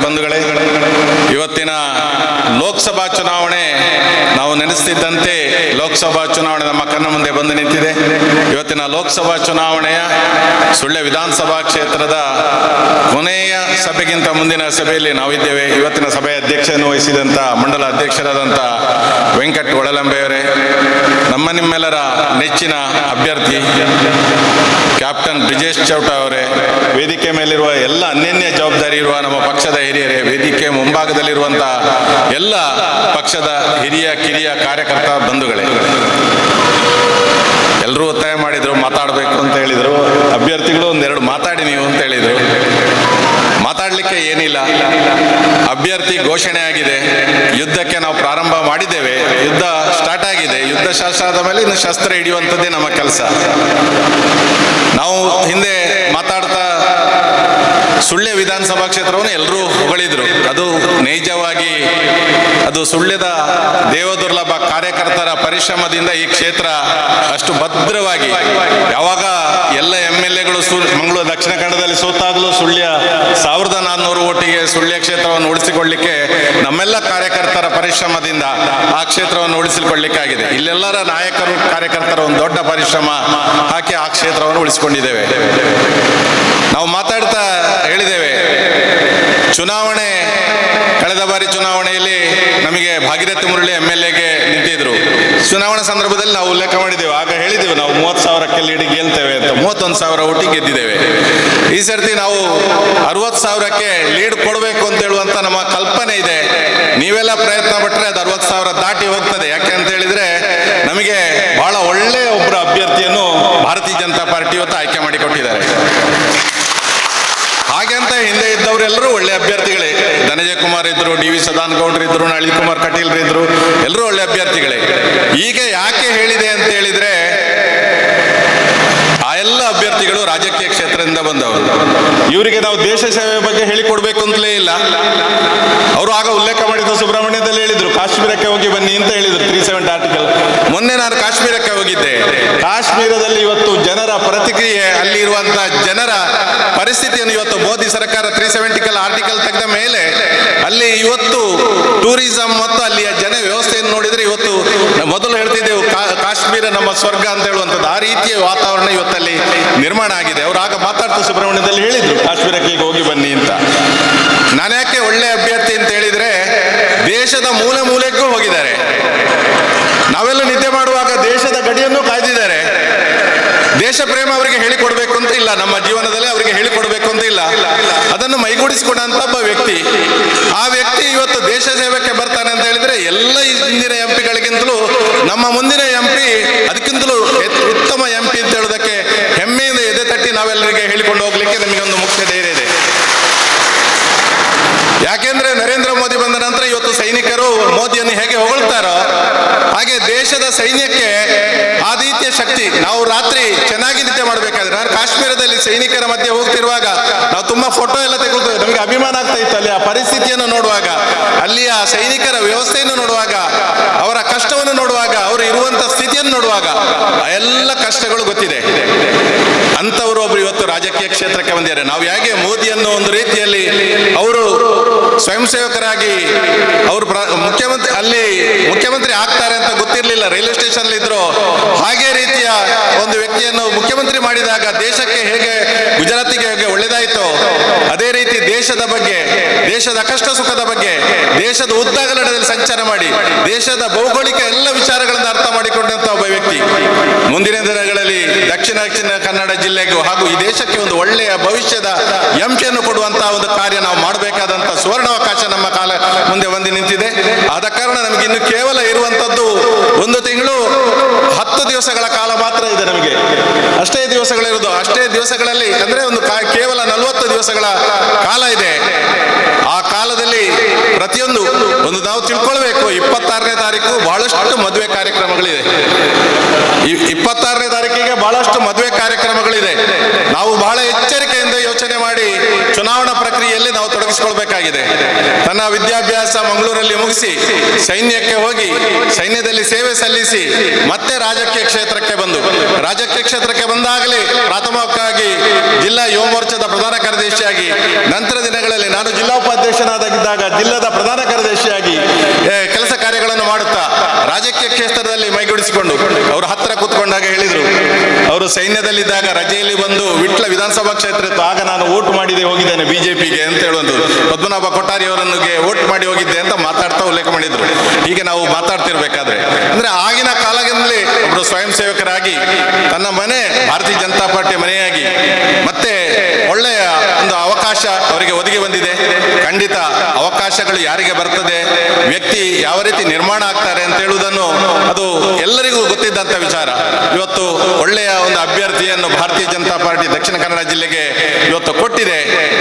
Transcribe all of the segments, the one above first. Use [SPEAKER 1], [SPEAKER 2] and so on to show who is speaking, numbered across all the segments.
[SPEAKER 1] ಬಂಧುಗಳೇ, ಇವತ್ತಿನ ಲೋಕಸಭಾ ಚುನಾವಣೆ ನಾವು ನೆನೆಸ್ತಿದ್ದಂತೆ ಲೋಕಸಭಾ ಚುನಾವಣೆ ನಮ್ಮ ಕಣ್ಣ ಮುಂದೆ ಬಂದು ನಿಂತಿದೆ. ಇವತ್ತಿನ ಲೋಕಸಭಾ ಚುನಾವಣೆಯ ಸುಳ್ಯ ವಿಧಾನಸಭಾ ಕ್ಷೇತ್ರದ ಕೊನೆಯ ಸಭೆಗಿಂತ ಮುಂದಿನ ಸಭೆಯಲ್ಲಿ ನಾವಿದ್ದೇವೆ. ಇವತ್ತಿನ ಸಭೆಯ ಅಧ್ಯಕ್ಷತೆಯನ್ನು ವಹಿಸಿದಂಥ ಮಂಡಲ ಅಧ್ಯಕ್ಷರಾದಂಥ ವೆಂಕಟ್ ಒಳಲಂಬೆಯವರೇ, ನಿಮ್ಮೆಲ್ಲರ ನೆಚ್ಚಿನ ಅಭ್ಯರ್ಥಿ ಕ್ಯಾಪ್ಟನ್ ಬ್ರಿಜೇಶ್ ಚೌಟ ಅವರೇ, ವೇದಿಕೆ ಮೇಲಿರುವ ಎಲ್ಲ ಅನ್ಯನ್ಯ ಜವಾಬ್ದಾರಿ ಇರುವ ನಮ್ಮ ಪಕ್ಷದ ಹಿರಿಯರೇ, ವೇದಿಕೆ ಮುಂಭಾಗದಲ್ಲಿರುವಂಥ ಎಲ್ಲ ಪಕ್ಷದ ಹಿರಿಯ ಕಿರಿಯ ಕಾರ್ಯಕರ್ತ ಬಂಧುಗಳೇ, ಎಲ್ಲರೂ ಒತ್ತಾಯ ಮಾಡಿದರು, ಮಾತಾಡಬೇಕು ಅಂತ ಹೇಳಿದರು. ಅಭ್ಯರ್ಥಿಗಳು ಒಂದೆರಡು ಮಾತಾಡಿ ನೀವು ಅಂತ ಹೇಳಿದರು. ಮಾತಾಡಲಿಕ್ಕೆ ಏನಿಲ್ಲ, ಅಭ್ಯರ್ಥಿ ಘೋಷಣೆ ಆಗಿದೆ, ಯುದ್ಧಕ್ಕೆ ನಾವು ಪ್ರಾರಂಭ ಮಾಡಿದ್ದೇವೆ, ಯುದ್ಧ ಸ್ಟಾರ್ಟ್ ಆಗಿದೆ. ಯುದ್ಧ ಶಾಸ್ತ್ರ ಆದ ಮೇಲೆ ಇನ್ನು ಶಸ್ತ್ರ ಹಿಡಿಯುವಂಥದ್ದೇ ನಮ್ಮ ಕೆಲಸ. ನಾವು ಹಿಂದೆ ಮಾತಾಡ್ತಾ ಸುಳ್ಯ ವಿಧಾನಸಭಾ ಕ್ಷೇತ್ರವನ್ನು ಎಲ್ಲರೂ ಹೊಗಳಿದ್ರು. ಅದು ನೈಜವಾಗಿ ಅದು ಸುಳ್ಯದ ದೇವದುರ್ಲಭ ಕಾರ್ಯಕರ್ತರ ಪರಿಶ್ರಮದಿಂದ ಈ ಕ್ಷೇತ್ರ ಅಷ್ಟು ಭದ್ರವಾಗಿ, ಯಾವಾಗ ಎಲ್ಲ MLAಗಳು ಮಂಗಳೂರು ದಕ್ಷಿಣ ಕನ್ನಡದಲ್ಲಿ ಸೋತಾಗಲೂ ಸುಳ್ಯ 1400 ಓಟಿಗೆ ಸುಳ್ಯ ಕ್ಷೇತ್ರವನ್ನು ಉಳಿಸಿಕೊಳ್ಳಿಕ್ಕೆ ನಮ್ಮೆಲ್ಲ ಕಾರ್ಯಕರ್ತರ ಪರಿಶ್ರಮದಿಂದ ಆ ಕ್ಷೇತ್ರವನ್ನು ಉಳಿಸಿಕೊಳ್ಳಿಕ್ಕಾಗಿದೆ. ಇಲ್ಲೆಲ್ಲರ ನಾಯಕರು ಕಾರ್ಯಕರ್ತರ ಒಂದು ದೊಡ್ಡ ಪರಿಶ್ರಮ ಹಾಕಿ ಆ ಕ್ಷೇತ್ರವನ್ನು ಉಳಿಸಿಕೊಂಡಿದ್ದೇವೆ. ನಾವು ಮಾತಾಡ್ತಾ ಹೇಳಿದ್ದೇವೆ, ಚುನಾವಣೆ ಕಳೆದ ಬಾರಿ ಚುನಾವಣೆಯಲ್ಲಿ ನಮಗೆ ಭಾಗೀರಥಿ ಮುರಳಿ MLAಗೆ ನಿಂತಿದ್ರು. ಚುನಾವಣಾ ಸಂದರ್ಭದಲ್ಲಿ ನಾವು ಉಲ್ಲೇಖ ಮಾಡಿದ್ದೇವೆ, ಆಗ ಹೇಳಿದ್ದೇವೆ ನಾವು 30,000ಕ್ಕೆ ಲೀಡ್ ಗೆಲ್ತೇವೆ ಅಂತ. 31,000 ಓಟಿಗೆ ಗೆದ್ದಿದ್ದೇವೆ. ಈ ಸರ್ತಿ ನಾವು 60,000ಕ್ಕೆ ಲೀಡ್ ಕೊಡಬೇಕು ಅಂತ ಹೇಳುವಂತ ನಮ್ಮ ಕಲ್ಪನೆ ಇದೆ. ನೀವೆಲ್ಲ ಪ್ರಯತ್ನ ಪಟ್ಟರೆ ಅದು 60,000 ದಾಟಿ ಹೋಗ್ತದೆ. ಯಾಕೆ ಅಂತ ಹೇಳಿದ್ರೆ ನಮಗೆ ಬಹಳ ಒಳ್ಳೆಯ ಒಬ್ಬರ ಅಭ್ಯರ್ಥಿಯನ್ನು ಭಾರತೀಯ ಜನತಾ ಪಾರ್ಟಿ ಇವತ್ತು ಆಯ್ಕೆ ಮಾಡಿಕೊಟ್ಟಿದ್ದಾರೆ. ಹಾಗೆ ಅಂತ ಹಿಂದೆ ಇದ್ದವರೆಲ್ಲರೂ ಒಳ್ಳೆ ಅಭ್ಯರ್ಥಿಗಳೇ. ಧನಂಜಯ ಕುಮಾರ್ ಇದ್ರು, DV ಸದಾನಗೌಡರು ಇದ್ರು, ನಳಿನ್ ಕುಮಾರ್ ಕಟೀಲ್ ಇದ್ರು, ಎಲ್ಲರೂ ಒಳ್ಳೆ ಅಭ್ಯರ್ಥಿಗಳೇ. ಈಗ ಯಾಕೆ ಹೇಳಿದೆ ಅಂತ ಹೇಳಿದ್ರೆ, ಆ ಎಲ್ಲ ಅಭ್ಯರ್ಥಿಗಳು ರಾಜಕೀಯ ಕ್ಷೇತ್ರದಿಂದ ಬಂದವರು. ಇವರಿಗೆ ನಾವು ದೇಶ ಸೇವೆ ಬಗ್ಗೆ ಹೇಳಿಕೊಡ್ಬೇಕು ಅಂತಲೇ ಇಲ್ಲ. ಅವರು ಆಗ ಉಲ್ಲೇಖ ಮಾಡಿದ್ರು, ಸುಬ್ರಹ್ಮಣ್ಯದಲ್ಲಿ ಹೇಳಿದ್ರು ಕಾಶ್ಮೀರಕ್ಕೆ ಹೋಗಿ ಬನ್ನಿ ಅಂತ ಹೇಳಿದ್ರು, 370 ಆರ್ಟಿಕಲ್. ಮೊನ್ನೆ ನಾನು ಕಾಶ್ಮೀರಕ್ಕೆ ಹೋಗಿದ್ದೆ. ಕಾಶ್ಮೀರದಲ್ಲಿ ಇವತ್ತು ಜನರ ಪ್ರತಿಕ್ರಿಯೆ, ಅಲ್ಲಿ ಇರುವಂತಹ ಜನರ ಪರಿಸ್ಥಿತಿಯನ್ನು ಇವತ್ತು ಮೋದಿ ಸರ್ಕಾರ 370 ಆರ್ಟಿಕಲ್ ತೆಗೆದ ಮೇಲೆ ಅಲ್ಲಿ ಇವತ್ತು ಟೂರಿಸಂ ಮತ್ತು ಅಲ್ಲಿಯ ಜನ ವ್ಯವಸ್ಥೆಯನ್ನು ನೋಡಿದ್ರೆ ಇವತ್ತು ಮೊದಲು ಹೇಳ್ತಿದ್ದೆವು ಕಾಶ್ಮೀರ ನಮ್ಮ ಸ್ವರ್ಗ ಅಂತ ಹೇಳುವಂಥದ್ದು. ಆ ರೀತಿಯ ವಾತಾವರಣ ಇವತ್ತಲ್ಲಿ ನಿರ್ಮಾಣ ಆಗಿದೆ. ಅವರು ಆಗ ಮಾತಾಡ್ತಾ ಸುಬ್ರಹ್ಮಣ್ಯದಲ್ಲಿ ಹೇಳಿದ್ರು ಕಾಶ್ಮೀರಕ್ಕೆ ಹೋಗಿ ಬನ್ನಿ ಅಂತ. ನಾನ್ಯಾಕೆ ಒಳ್ಳೆ ಅಭ್ಯರ್ಥಿ ಅಂತ ಹೇಳಿದ್ರೆ, ದೇಶದ ಮೂಲೆ ಮೂಲೆಗೂ ಹೋಗಿದ್ದಾರೆ. ನಾವೆಲ್ಲ ನಿದ್ದೆ ಮಾಡುವಾಗ ದೇಶದ ಗಡಿಯನ್ನು ಕಾಯ್ದಿದ್ದಾರೆ. ದೇಶ ಪ್ರೇಮ ಅವರಿಗೆ ಹೇಳಿಕೊಡ್ಬೇಕು ಅಂತ ಇಲ್ಲ, ನಮ್ಮ ಜೀವನದಲ್ಲಿ ಅವರಿಗೆ ಹೇಳಿಕೊಡ್ಬೇಕು ಅಂತ ಇಲ್ಲ. ಅದನ್ನು ಮೈಗೂಡಿಸಿಕೊಂಡಂತ ಒಬ್ಬ ವ್ಯಕ್ತಿ. ಆ ವ್ಯಕ್ತಿ ಇವತ್ತು ದೇಶ ಸೇವೆಗೆ ಬರ್ತಾನೆ ಅಂತ ಹೇಳಿದ್ರೆ, ಎಲ್ಲ ಹಿಂದಿನ MP ಗಳಿಗಿಂತಲೂ ನಮ್ಮ ಮುಂದಿನ MP ಅದಕ್ಕಿಂತಲೂ ಉತ್ತಮ MP ಅಂತ ಹೇಳೋದಕ್ಕೆ ಹೆಮ್ಮೆಯಿಂದ ಎದೆ ತಟ್ಟಿ ನಾವೆಲ್ಲರಿಗೆ ಹೇಳಿಕೊಂಡು ಹೋಗ್ಲಿಕ್ಕೆ ನಮಗೆ ಒಂದು ಮುಖ್ಯ ಧೈರ್ಯ ಇದೆ. ಯಾಕೆಂದ್ರೆ ನರೇಂದ್ರ ಮೋದಿ ಬಂದ ನಂತರ ಇವತ್ತು ಸೈನಿಕರು ಮೋದಿಯನ್ನು ಹೇಗೆ ಹೊಗಳ್ತಾರೋ ಹಾಗೆ ದೇಶದ ಸೈನ್ಯಕ್ಕೆ ಆ ರೀತಿಯ ಶಕ್ತಿ. ನಾವು ರಾತ್ರಿ ಚೆನ್ನಾಗಿ ನಿದ್ದೆ ಮಾಡಬೇಕಾದ್ರೆ, ನಾನು ಕಾಶ್ಮೀರದಲ್ಲಿ ಸೈನಿಕರ ಮಧ್ಯೆ ಹೋಗ್ತಿರುವಾಗ ನಾವು ತುಂಬಾ ಫೋಟೋ ಎಲ್ಲ ತೆಗೆದುಕೊಳ್ತೇವೆ. ನಮಗೆ ಅಭಿಮಾನ ಆಗ್ತಾ ಇತ್ತು ಅಲ್ಲಿ ಆ ಪರಿಸ್ಥಿತಿಯನ್ನು ನೋಡುವಾಗ, ಅಲ್ಲಿಯ ಸೈನಿಕರ ವ್ಯವಸ್ಥೆಯನ್ನು ನೋಡುವಾಗ, ಅವರ ಕಷ್ಟವನ್ನು ನೋಡುವಾಗ, ಅವರು ಇರುವಂತ ಸ್ಥಿತಿಯನ್ನು ನೋಡುವಾಗ ಎಲ್ಲ ಕಷ್ಟಗಳು ಗೊತ್ತಿದೆ. ಅಂತವರು ಒಬ್ರು ಇವತ್ತು ರಾಜಕೀಯ ಕ್ಷೇತ್ರಕ್ಕೆ ಬಂದಿದ್ದಾರೆ. ನಾವು ಹೇಗೆ ಮೋದಿಯನ್ನು ಒಂದು ರೀತಿಯಲ್ಲಿ ಅವರು ಸ್ವಯಂ ಸೇವಕರಾಗಿ ಅವರು ಮುಖ್ಯಮಂತ್ರಿ ಆಗ್ತಾರೆ ಅಂತ ಗೊತ್ತಿರಲಿಲ್ಲ, ರೈಲ್ವೆ ಸ್ಟೇಷನ್ ಇದ್ರು, ಹಾಗೆ ರೀತಿಯ ಒಂದು ವ್ಯಕ್ತಿಯನ್ನು ಮುಖ್ಯಮಂತ್ರಿ ಮಾಡಿದಾಗ ದೇಶಕ್ಕೆ ಹೇಗೆ ಗುಜರಾತಿಗೆ ಹೇಗೆ ಒಳ್ಳೆದಾಯಿತೋ ಅದೇ ರೀತಿ ದೇಶದ ಬಗ್ಗೆ, ದೇಶದ ಕಷ್ಟ ಸುಖದ ಬಗ್ಗೆ, ದೇಶದ ಉದ್ದಗಲದಲ್ಲಿ ಸಂಚಾರ ಮಾಡಿ ದೇಶದ ಭೌಗೋಳಿಕ ಎಲ್ಲ ವಿಚಾರಗಳನ್ನು ಅರ್ಥ ಮಾಡಿಕೊಂಡಂತ ಒಬ್ಬ ವ್ಯಕ್ತಿ ಮುಂದಿನ ದಿನಗಳಲ್ಲಿ ದಕ್ಷಿಣ ಕನ್ನಡ ಜಿಲ್ಲೆಗೂ ಹಾಗೂ ಈ ದೇಶಕ್ಕೆ ಒಂದು ಒಳ್ಳೆಯ ಭವಿಷ್ಯದ MP ಕೊಡುವಂತಹ ಒಂದು ಕಾರ್ಯ ನಾವು ಮಾಡಬೇಕಾದಂತ ಸುವರ್ಣಾವಕಾಶ ನಮ್ಮ ಕಾಲ ಮುಂದೆ ಬಂದು ನಿಂತಿದೆ. ಆದ ಕಾರಣ ನಮಗೆ ಇನ್ನು ಕೇವಲ ಇರುವಂತದ್ದು 1 ತಿಂಗಳು 10 ದಿವಸಗಳ ಕಾಲ ಮಾತ್ರ ಇದೆ. ನಮಗೆ ಅಷ್ಟೇ ದಿವಸಗಳಿರುವುದು. ಅಷ್ಟೇ ದಿವಸಗಳಲ್ಲಿ ಅಂದ್ರೆ ಕೇವಲ 40 ದಿವಸಗಳ ಕಾಲ ಇದೆ. ಆ ಕಾಲದಲ್ಲಿ ಪ್ರತಿಯೊಂದು ನಾವು ತಿಳ್ಕೊಳ್ಬೇಕು. 26ನೇ ತಾರೀಕು ಬಹಳಷ್ಟು ಮದುವೆ ಕಾರ್ಯಕ್ರಮಗಳಿದೆ. 26ನೇ ತಾರೀಕಿಗೆ ಬಹಳಷ್ಟು ಮದುವೆ ಕಾರ್ಯಕ್ರಮಗಳಿದೆ. ನಾವು ಬಹಳ ಎಚ್ಚರಿಕೆಯಿಂದ ಯೋಚನೆ ಮಾಡಿ ಚುನಾವಣಾ ಪ್ರಕ್ರಿಯೆಯಲ್ಲಿ ನಾವು ತೊಡಗಿಸಿಕೊಳ್ಬೇಕಾಗಿದೆ. ತನ್ನ ವಿದ್ಯಾಭ್ಯಾಸ ಮಂಗಳೂರಲ್ಲಿ ಮುಗಿಸಿ ಸೈನ್ಯಕ್ಕೆ ಹೋಗಿ ಸೈನ್ಯದಲ್ಲಿ ಸೇವೆ ಸಲ್ಲಿಸಿ ಮತ್ತೆ ರಾಜಕೀಯ ಕ್ಷೇತ್ರಕ್ಕೆ ಬಂದಾಗಲೇ ಪ್ರಾಥಮಿಕವಾಗಿ ಜಿಲ್ಲಾ ಯುವ ಮೋರ್ಚಾದ ಪ್ರಧಾನ ಕಾರ್ಯದರ್ಶಿಯಾಗಿ, ನಂತರ ದಿನಗಳಲ್ಲಿ ನಾನು ಜಿಲ್ಲಾ ಉಪಾಧ್ಯಕ್ಷನಾದ ಬಂದಾಗ ಜಿಲ್ಲದ ಪ್ರಧಾನ ಕಾರ್ಯದರ್ಶಿಯಾಗಿ ಕೆಲಸ ಕಾರ್ಯಗಳನ್ನು ಮಾಡುತ್ತಾ ರಾಜಕೀಯ ಕ್ಷೇತ್ರದಲ್ಲಿ ಮೈಗೂಡಿಸಿಕೊಂಡು ಅವರು ಹತ್ತಿರ ಕೂತ್ಕೊಂಡಾಗ ಹೇಳಿದರು, ಅವರು ಸೈನ್ಯದಲ್ಲಿದ್ದಾಗ ರಜೆಯಲ್ಲಿ ಬಂದು ವಿಟ್ಲ ವಿಧಾನಸಭಾ ಕ್ಷೇತ್ರ ಇತ್ತು, ಆಗ ನಾನು ವೋಟ್ ಮಾಡಿದೆ ಹೋಗಿದ್ದೇನೆ ಬಿಜೆಪಿಗೆ ಅಂತ ಹೇಳುವಂಥದ್ದು, ಪದ್ಮನಾಭ ಕೊಠಾರಿ ಅವರನ್ನಿಗೆ ವೋಟ್ ಮಾಡಿ ಹೋಗಿದ್ದೆ ಅಂತ ಮಾತಾಡ್ತಾ ಉಲ್ಲೇಖ ಮಾಡಿದ್ರು. ಹೀಗೆ ನಾವು ಮಾತಾಡ್ತಿರ್ಬೇಕಾದ್ರೆ ಅಂದ್ರೆ ಆಗಿನ ಕಾಲದಿಂದಲೇ ಒಬ್ಬರು ಸ್ವಯಂ ಸೇವಕರಾಗಿ ತನ್ನ ಮನೆ ಭಾರತೀಯ ಜನತಾ ಪಾರ್ಟಿಯ ಮನೆಯಾಗಿ ಮತ್ತೆ ಒಳ್ಳೆಯ ಒಂದು ಅವಕಾಶ ಅವರಿಗೆ ಒದಗಿ ಬಂದಿದೆ. ಖಂಡಿತ ಅವಕಾಶಗಳು ಯಾರಿಗೆ ಬರ್ತದೆ, ವ್ಯಕ್ತಿ ಯಾವ ರೀತಿ ನಿರ್ಮಾಣ ಆಗ್ತಾರೆ ಅಂತ ಹೇಳುವುದನ್ನು ಅದು ಎಲ್ಲರಿಗೂ ಗೊತ್ತಿದ್ದಂಥ ವಿಚಾರ. ಇವತ್ತು ಒಳ್ಳೆಯ ಒಂದು ಅಭ್ಯರ್ಥಿಯನ್ನು ಭಾರತೀಯ ಜನತಾ ಪಾರ್ಟಿ ದಕ್ಷಿಣ ಕನ್ನಡ ಜಿಲ್ಲೆಗೆ ಇವತ್ತು ಕೊಟ್ಟಿದೆ.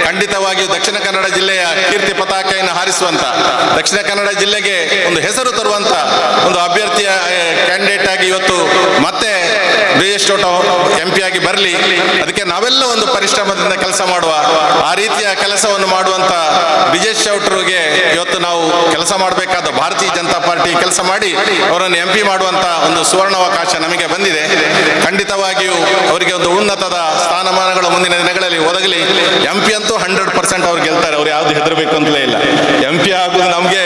[SPEAKER 1] ಖಂಡಿತವಾಗಿಯೂ ದಕ್ಷಿಣ ಕನ್ನಡ ಜಿಲ್ಲೆಯ ಕೀರ್ತಿ ಪತಾಕೆಯನ್ನು ಹಾರಿಸುವಂತ, ದಕ್ಷಿಣ ಕನ್ನಡ ಜಿಲ್ಲೆಗೆ ಒಂದು ಹೆಸರು ತರುವಂತ ಒಂದು ಅಭ್ಯರ್ಥಿಯ ಕ್ಯಾಂಡಿಡೇಟ್ ಆಗಿ ಇವತ್ತು ಮತ್ತೆ ಬ್ರಿಜೇಶ್ ಚೌಟ MP ಆಗಿ ಬರಲಿ. ಅದಕ್ಕೆ ನಾವೆಲ್ಲ ಒಂದು ಪರಿಶ್ರಮದಿಂದ ಕೆಲಸ ಮಾಡುವ, ಆ ರೀತಿಯ ಕೆಲಸವನ್ನು ಮಾಡುವಂತ ಬ್ರಿಜೇಶ್ ಚೌಟರಿಗೆ ಇವತ್ತು ನಾವು ಕೆಲಸ ಮಾಡಬೇಕಾದ ಭಾರತೀಯ ಜನತಾ ಪಾರ್ಟಿ ಕೆಲಸ ಮಾಡಿ ಅವರನ್ನು MP ಮಾಡುವಂತ ಒಂದು ಸುವರ್ಣಾವಕಾಶ ನಮಗೆ ಬಂದಿದೆ. ಖಂಡಿತವಾಗಿಯೂ ಅವರಿಗೆ ಒಂದು ಉನ್ನತದ ಸ್ಥಾನಮಾನಗಳು ಮುಂದಿನ ದಿನಗಳಲ್ಲಿ ಒದಗಲಿ. MP ಅಂತೂ 100% ಅವ್ರು ಗೆಲ್ತಾರೆ, ಅವ್ರು ಯಾವ್ದು ಹೆದರಬೇಕು ಅಂತಲೇ ಇಲ್ಲ. MP ಆಗುವುದು ನಮಗೆ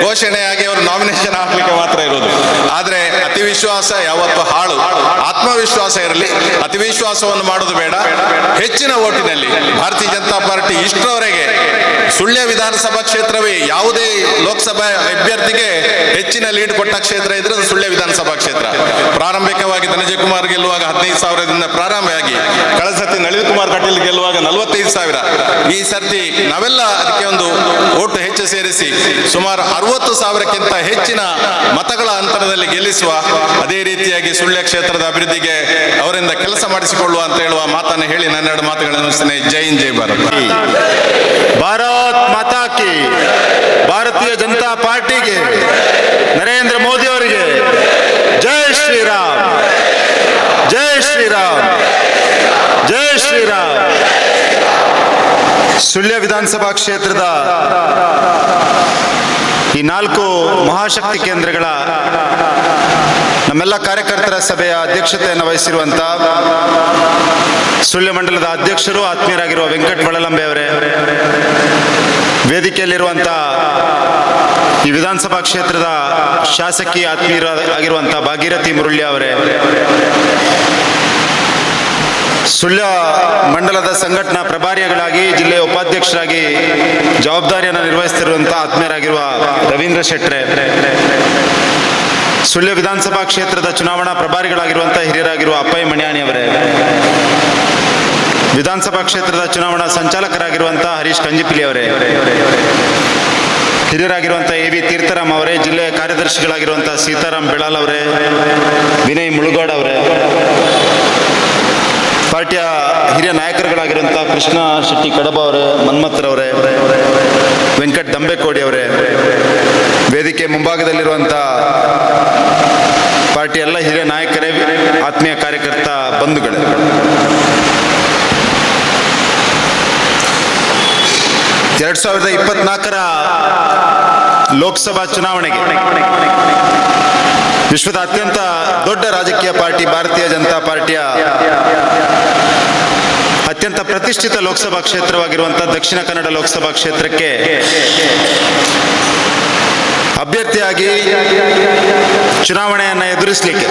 [SPEAKER 1] ಘೋಷಣೆಯಾಗಿ ಅವರು ನಾಮಿನೇಷನ್ ಹಾಕ್ಲಿಕ್ಕೆ ಮಾತ್ರ ಇರೋದು. ಆದ್ರೆ ಅತಿ ವಿಶ್ವಾಸ ಯಾವತ್ತು ಹಾಳು. ಆತ್ಮವಿಶ್ವಾಸ ಇರಲಿ, ಅತಿ ವಿಶ್ವಾಸವನ್ನು ಮಾಡೋದು ಬೇಡ. ಹೆಚ್ಚಿನ ಓಟಿನಲ್ಲಿ ಭಾರತೀಯ ಜನತಾ ಪಾರ್ಟಿ ಇಷ್ಟರವರೆಗೆ ಸುಳ್ಯ ವಿಧಾನಸಭಾ ಕ್ಷೇತ್ರವೇ ಯಾವುದೇ ಲೋಕಸಭಾ ಅಭ್ಯರ್ಥಿಗೆ ಹೆಚ್ಚಿನ ಲೀಡ್ ಕೊಟ್ಟ ಕ್ಷೇತ್ರ ಇದ್ರೆ ಅದು ಸುಳ್ಯ ವಿಧಾನಸಭಾ ಕ್ಷೇತ್ರ. ಪ್ರಾರಂಭಿಕವಾಗಿ ಧನಂಜಯ ಕುಮಾರ್ ಗೆಲ್ಲುವಾಗ 15,000ದಿಂದ ಪ್ರಾರಂಭವಾಗಿ ಕಳೆದ ಸರ್ತಿ ನಳಿನ್ ಕುಮಾರ್ ಕಟೀಲ್ ಗೆಲ್ಲುವಾಗ 45,000. ಈ ಸರ್ತಿ ನಾವೆಲ್ಲ ಅದಕ್ಕೆ ಒಂದು ಓಟು ಹೆಚ್ಚು ಸೇರಿಸಿ ಸುಮಾರು 60,000ಕ್ಕಿಂತ ಹೆಚ್ಚಿನ ಮತಗಳ ಅಂತರದಲ್ಲಿ ಗೆಲ್ಲಿಸುವ, ಅದೇ ರೀತಿಯಾಗಿ ಸುಳ್ಯ ಕ್ಷೇತ್ರದ ಅಭಿವೃದ್ಧಿಗೆ ಅವರಿಂದ ಕೆಲಸ ಮಾಡಿಸಿಕೊಳ್ಳುವ ಅಂತ ಹೇಳುವ ಮಾತನ್ನು ಹೇಳಿ ನನ್ನೆರಡು ಮಾತುಗಳನ್ನು ಮುಗಿಸ್ತೇನೆ. ಜೈ ಹಿಂದ್, ಜೈ ಭಾರತ್.
[SPEAKER 2] ಭಾರತ್ ಮಾತಾ ಕಿ. ಭಾರತೀಯ ಜನತಾ ಪಾರ್ಟಿಗೆ, ನರೇಂದ್ರ ಮೋದಿ ಅವರಿಗೆ ಜೈ ಶ್ರೀರಾಮ್, ಜೈ ಶ್ರೀರಾಮ್, ಜೈ ಶ್ರೀರಾಮ್. ಸುಳ್ಯ ವಿಧಾನಸಭಾ ಕ್ಷೇತ್ರದ ಈ 4 ಮಹಾಶಕ್ತಿ ಕೇಂದ್ರಗಳ ನಮ್ಮೆಲ್ಲ ಕಾರ್ಯಕರ್ತರ ಸಭೆಯ ಅಧ್ಯಕ್ಷತೆಯನ್ನು ವಹಿಸಿರುವಂತ ಸುಳ್ಯ ಮಂಡಲದ ಅಧ್ಯಕ್ಷರು ಆತ್ಮೀಯರಾಗಿರುವ ವೆಂಕಟ್ ವಳಲಂಬೆ ಅವರೇ, ವೇದಿಕೆಯಲ್ಲಿರುವಂಥ ಈ ವಿಧಾನಸಭಾ ಕ್ಷೇತ್ರದ ಶಾಸಕಿ ಆತ್ಮೀಯರಾಗಿರುವಂಥ ಭಾಗೀರಥಿ ಮುರುಳ್ಳಿ ಅವರೇ, ಸುಳ್ಯ ಮಂಡಲದ ಸಂಘಟನಾ ಪ್ರಭಾರಿಗಳಾಗಿ ಜಿಲ್ಲೆಯ ಉಪಾಧ್ಯಕ್ಷರಾಗಿ ಜವಾಬ್ದಾರಿಯನ್ನು ನಿರ್ವಹಿಸುತ್ತಿರುವಂಥ ಆತ್ಮೀಯರಾಗಿರುವ ರವೀಂದ್ರ ಶೆಟ್ರೆ, ಸುಳ್ಯ ವಿಧಾನಸಭಾ ಕ್ಷೇತ್ರದ ಚುನಾವಣಾ ಪ್ರಭಾರಿಗಳಾಗಿರುವಂಥ ಹಿರಿಯರಾಗಿರುವ ಅಪ್ಪಯ್ಯ ಮಣ್ಯಾಣಿ ಅವರೇ, ವಿಧಾನಸಭಾ ಕ್ಷೇತ್ರದ ಚುನಾವಣಾ ಸಂಚಾಲಕರಾಗಿರುವಂಥ ಹರೀಶ್ ಕಂಜಿಪಿಲಿ ಅವರೇ, ಹಿರಿಯರಾಗಿರುವಂಥ AV ತೀರ್ಥರಾಮ್ ಅವರೇ, ಜಿಲ್ಲೆಯ ಕಾರ್ಯದರ್ಶಿಗಳಾಗಿರುವಂಥ ಸೀತಾರಾಮ್ ಬೆಳಾಲ್ ಅವರೇ, ವಿನಯ್ ಮುಳುಗೋಡ್ ಅವರೇ, ಪಾರ್ಟಿಯ ಹಿರಿಯ ನಾಯಕರುಗಳಾಗಿರುವಂಥ ಕೃಷ್ಣ ಶೆಟ್ಟಿ ಕಡಬ ಅವರೇ, ಮನ್ಮಥರವರೇ, ವೆಂಕಟ್ ದಂಬೆಕೋಡಿ ಅವರೇ, ವೇದಿಕೆ ಮುಂಭಾಗದಲ್ಲಿರುವಂಥ ಪಾರ್ಟಿಯ ಎಲ್ಲ ಹಿರಿಯ ನಾಯಕರೇ, ಆತ್ಮೀಯ ಕಾರ್ಯಕರ್ತ ಬಂಧುಗಳೇ, 2024ರ ಲೋಕಸಭಾ ಚುನಾವಣೆಗೆ ವಿಶ್ವದ ಅತ್ಯಂತ ದೊಡ್ಡ ರಾಜಕೀಯ ಪಾರ್ಟಿ ಭಾರತೀಯ ಜನತಾ ಪಾರ್ಟಿಯ ಅತ್ಯಂತ ಪ್ರತಿಷ್ಠಿತ ಲೋಕಸಭಾ ಕ್ಷೇತ್ರವಾಗಿರುವಂಥ ದಕ್ಷಿಣ ಕನ್ನಡ ಲೋಕಸಭಾ ಕ್ಷೇತ್ರಕ್ಕೆ ಅಭ್ಯರ್ಥಿಯಾಗಿ ಚುನಾವಣೆಯನ್ನು ಎದುರಿಸಲಿಕ್ಕೆ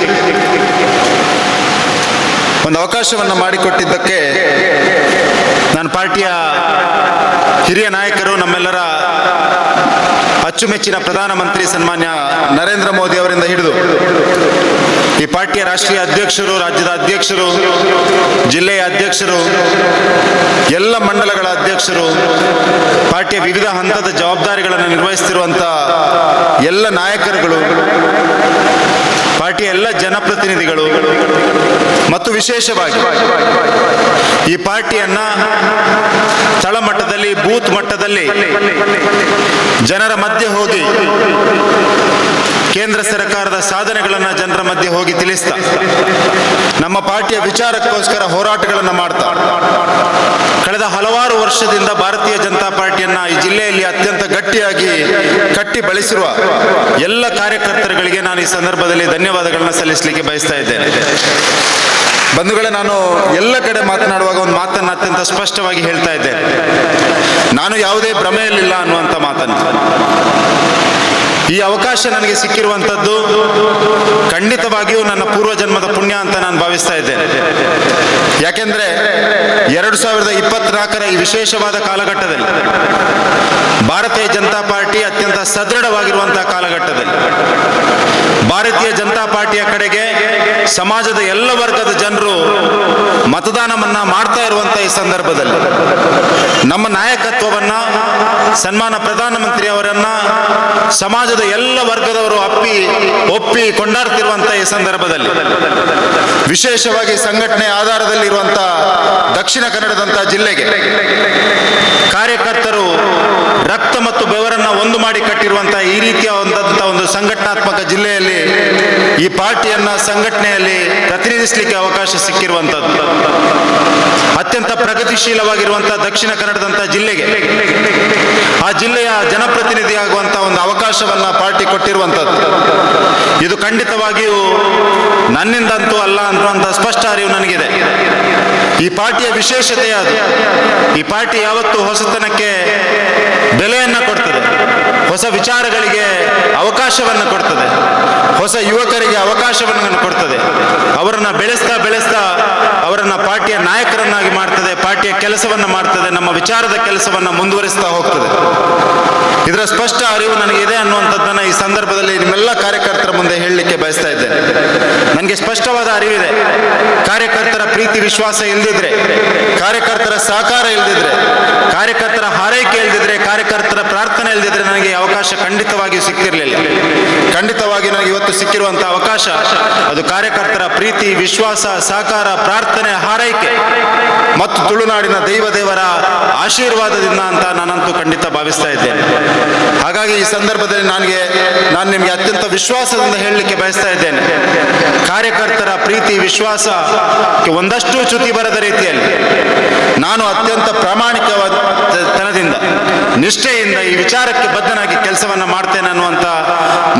[SPEAKER 2] ಒಂದು ಅವಕಾಶವನ್ನು ಮಾಡಿಕೊಟ್ಟಿದ್ದಕ್ಕೆ ನಾನು ಪಾರ್ಟಿಯ ಹಿರಿಯ ನಾಯಕರು, ನಮ್ಮೆಲ್ಲರ ಅಚ್ಚುಮೆಚ್ಚಿನ ಪ್ರಧಾನಮಂತ್ರಿ ಸನ್ಮಾನ್ಯ ನರೇಂದ್ರ ಮೋದಿ ಅವರಿಂದ ಹಿಡಿದು ಈ ಪಾರ್ಟಿಯ ರಾಷ್ಟ್ರೀಯ ಅಧ್ಯಕ್ಷರು, ರಾಜ್ಯದ ಅಧ್ಯಕ್ಷರು, ಜಿಲ್ಲೆಯ ಅಧ್ಯಕ್ಷರು, ಎಲ್ಲ ಮಂಡಲಗಳ ಅಧ್ಯಕ್ಷರು, ಪಾರ್ಟಿಯ ವಿವಿಧ ಹಂತದ ಜವಾಬ್ದಾರಿಗಳನ್ನು ನಿರ್ವಹಿಸುತ್ತಿರುವಂಥ ಎಲ್ಲ ನಾಯಕರುಗಳು, ಪಾರ್ಟಿಯ ಎಲ್ಲ ಜನಪ್ರತಿನಿಧಿಗಳು ಮತ್ತು ವಿಶೇಷವಾಗಿ ಈ ಪಾರ್ಟಿಯನ್ನ ತಳಮಟ್ಟದಲ್ಲಿ, ಬೂತ್ ಮಟ್ಟದಲ್ಲಿ ಜನರ ಮಧ್ಯೆ ಹೋಗಿ ಕೇಂದ್ರ ಸರ್ಕಾರದ ಸಾಧನೆಗಳನ್ನು ಜನರ ಮಧ್ಯೆ ಹೋಗಿ ತಿಳಿಸ್ತಾ, ನಮ್ಮ ಪಾರ್ಟಿಯ ವಿಚಾರಕ್ಕೋಸ್ಕರ ಹೋರಾಟಗಳನ್ನು ಮಾಡ್ತಾ, ಕಳೆದ ಹಲವಾರು ವರ್ಷದಿಂದ ಭಾರತೀಯ ಜನತಾ ಪಾರ್ಟಿಯನ್ನ ಈ ಜಿಲ್ಲೆಯಲ್ಲಿ ಅತ್ಯಂತ ಗಟ್ಟಿಯಾಗಿ ಕಟ್ಟಿ ಬೆಳೆಸಿರುವ ಎಲ್ಲ ಕಾರ್ಯಕರ್ತರುಗಳಿಗೆ ನಾನು ಈ ಸಂದರ್ಭದಲ್ಲಿ ಧನ್ಯವಾದಗಳನ್ನ ಸಲ್ಲಿಸಲಿಕ್ಕೆ ಬಯಸ್ತಾ ಇದ್ದೇನೆ. ಬಂಧುಗಳೇ, ನಾನು ಎಲ್ಲ ಕಡೆ ಮಾತನಾಡುವಾಗ ಒಂದು ಮಾತನ್ನು ಅತ್ಯಂತ ಸ್ಪಷ್ಟವಾಗಿ ಹೇಳ್ತಾ ಇದ್ದೇನೆ. ನಾನು ಯಾವುದೇ ಭ್ರಮೆಯಲ್ಲಿಲ್ಲ ಅನ್ನುವಂಥ ಮಾತನ್ನು. ಈ ಅವಕಾಶ ನನಗೆ ಸಿಕ್ಕಿರುವಂಥದ್ದು ಖಂಡಿತವಾಗಿಯೂ ನನ್ನ ಪೂರ್ವಜನ್ಮದ ಪುಣ್ಯ ಅಂತ ನಾನು ಭಾವಿಸ್ತಾ ಇದ್ದೇನೆ. ಯಾಕೆಂದ್ರೆ 2024ರ ಈ ವಿಶೇಷವಾದ ಕಾಲಘಟ್ಟದಲ್ಲಿ ಭಾರತೀಯ ಜನತಾ ಪಾರ್ಟಿ ಅತ್ಯಂತ ಸದೃಢವಾಗಿರುವಂತಹ ಕಾಲಘಟ್ಟದಲ್ಲಿ ಭಾರತೀಯ ಜನತಾ ಪಾರ್ಟಿಯ ಕಡೆಗೆ ಸಮಾಜದ ಎಲ್ಲ ವರ್ಗದ ಜನರು ಮತದಾನವನ್ನ ಮಾಡ್ತಾ ಇರುವಂತಹ ಈ ಸಂದರ್ಭದಲ್ಲಿ ನಮ್ಮ ನಾಯಕತ್ವವನ್ನ, ಸನ್ಮಾನ ಪ್ರಧಾನಮಂತ್ರಿ ಅವರನ್ನ ಸಮಾಜದ ಎಲ್ಲ ವರ್ಗದವರು ಒಪ್ಪಿ ಕೊಂಡಾಡ್ತಿರುವಂತಹ ಈ ಸಂದರ್ಭದಲ್ಲಿ ವಿಶೇಷವಾಗಿ ಸಂಘಟನೆ ಆಧಾರದಲ್ಲಿ ಇರುವಂತಹ ದಕ್ಷಿಣ ಕನ್ನಡದಂತಹ ಜಿಲ್ಲೆಗೆ ಕಾರ್ಯಕರ್ತರು ರಕ್ತ ಮತ್ತು ಬೆವರನ್ನ ಒಂದು ಮಾಡಿ ಕಟ್ಟಿರುವಂತಹ ಈ ರೀತಿಯ ಒಂದು ಸಂಘಟನಾತ್ಮಕ ಜಿಲ್ಲೆಯಲ್ಲಿ ಈ ಪಾರ್ಟಿಯನ್ನ ಸಂಘಟನೆಯಲ್ಲಿ ಪ್ರತಿನಿಧಿಸಲಿಕ್ಕೆ ಅವಕಾಶ ಸಿಕ್ಕಿರುವಂತದ್ದು ಅತ್ಯಂತ ಪ್ರಗತಿಶೀಲವಾಗಿರುವಂತಹ ದಕ್ಷಿಣ ಕನ್ನಡದಂತಹ ಜಿಲ್ಲೆಗೆ ಆ ಜಿಲ್ಲೆಯ ಜನಪ್ರತಿನಿಧಿ ಆಗುವಂತಹ ಒಂದು ಅವಕಾಶವನ್ನ ಪಾರ್ಟಿ ಕೊಟ್ಟಿರುವಂತದ್ದು ಇದು ಖಂಡಿತವಾಗಿಯೂ ನನ್ನಿಂದಂತೂ ಅಲ್ಲ ಅನ್ನುವಂಥ ಸ್ಪಷ್ಟ ಅರಿವು ನನಗಿದೆ. ಈ ಪಾರ್ಟಿಯ ವಿಶೇಷತೆ ಅದು. ಈ ಪಾರ್ಟಿ ಯಾವತ್ತೂ ಹೊಸತನಕ್ಕೆ ಬೆಲೆಯನ್ನ ಕೊಡ್ತದೆ, ಹೊಸ ವಿಚಾರಗಳಿಗೆ ಅವಕಾಶವನ್ನು ಕೊಡ್ತದೆ, ಹೊಸ ಯುವಕರಿಗೆ ಅವಕಾಶವನ್ನು ಕೊಡ್ತದೆ, ಅವರನ್ನ ಬೆಳೆಸ್ತಾ ಅವರನ್ನ ಪಾರ್ಟಿಯ ನಾಯಕರನ್ನಾಗಿ ಮಾಡ್ತದೆ, ಪಾರ್ಟಿಯ ಕೆಲಸವನ್ನ ಮಾಡ್ತದೆ, ನಮ್ಮ ವಿಚಾರದ ಕೆಲಸವನ್ನ ಮುಂದುವರಿಸ್ತಾ ಹೋಗ್ತದೆ. ಇದರ ಸ್ಪಷ್ಟ ಅರಿವು ನನಗಿದೆ ಅನ್ನುವಂಥದ್ದನ್ನ ಈ ಸಂದರ್ಭದಲ್ಲಿ ನಿಮ್ಮೆಲ್ಲ ಕಾರ್ಯಕರ್ತರ ಮುಂದೆ ಹೇಳಲಿಕ್ಕೆ ಬಯಸ್ತಾ ಇದ್ದೇನೆ. ನನಗೆ ಸ್ಪಷ್ಟವಾದ ಅರಿವಿದೆ. ಕಾರ್ಯಕರ್ತರ ಪ್ರೀತಿ ವಿಶ್ವಾಸ ಇಲ್ದಿದ್ರೆ, ಕಾರ್ಯಕರ್ತರ ಸಹಕಾರ ಇಲ್ದಿದ್ರೆ, ಕಾರ್ಯಕರ್ತರ ಹಾರೈಕೆ ಇಲ್ದಿದ್ರೆ, ಕಾರ್ಯಕರ್ತರ ಪ್ರಾರ್ಥನೆ ಇಲ್ದಿದ್ರೆ ನನಗೆ ಅವಕಾಶ ಖಂಡಿತವಾಗಿಯೂ ಸಿಕ್ತಿರ್ಲಿಲ್ಲ. ಖಂಡಿತವಾಗಿ ನನಗೆ ಇವತ್ತು ಸಿಕ್ಕಿರುವಂತಹ ಅವಕಾಶ ಅದು ಕಾರ್ಯಕರ್ತರ ಪ್ರೀತಿ ವಿಶ್ವಾಸ ಸಹಕಾರ ಪ್ರಾರ್ಥನೆ ಹಾರೈಕೆ ಮತ್ತು ತುಳುನಾಡಿನ ದೇವರ ಆಶೀರ್ವಾದದಿಂದ ಅಂತ ನಾನಂತೂ ಖಂಡಿತ ಭಾವಿಸ್ತಾ ಇದ್ದೇನೆ. ಹಾಗಾಗಿ ಈ ಸಂದರ್ಭದಲ್ಲಿ ನಾನು ನಿಮಗೆ ಅತ್ಯಂತ ವಿಶ್ವಾಸದಿಂದ ಹೇಳಲಿಕ್ಕೆ ಬಯಸ್ತಾ ಇದ್ದೇನೆ. ಕಾರ್ಯಕರ್ತರ ಪ್ರೀತಿ ವಿಶ್ವಾಸಕ್ಕೆ ಒಂದಷ್ಟು ಚ್ಯುತಿ ಬರದ ರೀತಿಯಲ್ಲಿ ನಾನು ಅತ್ಯಂತ ಪ್ರಾಮಾಣಿಕವಾದ ತನದಿಂದ ನಿಷ್ಠೆಯಿಂದ ಈ ವಿಚಾರಕ್ಕೆ ಬದ್ಧನಾಗಿ ಕೆಲಸವನ್ನ ಮಾಡ್ತೇನೆ ಅನ್ನುವಂತ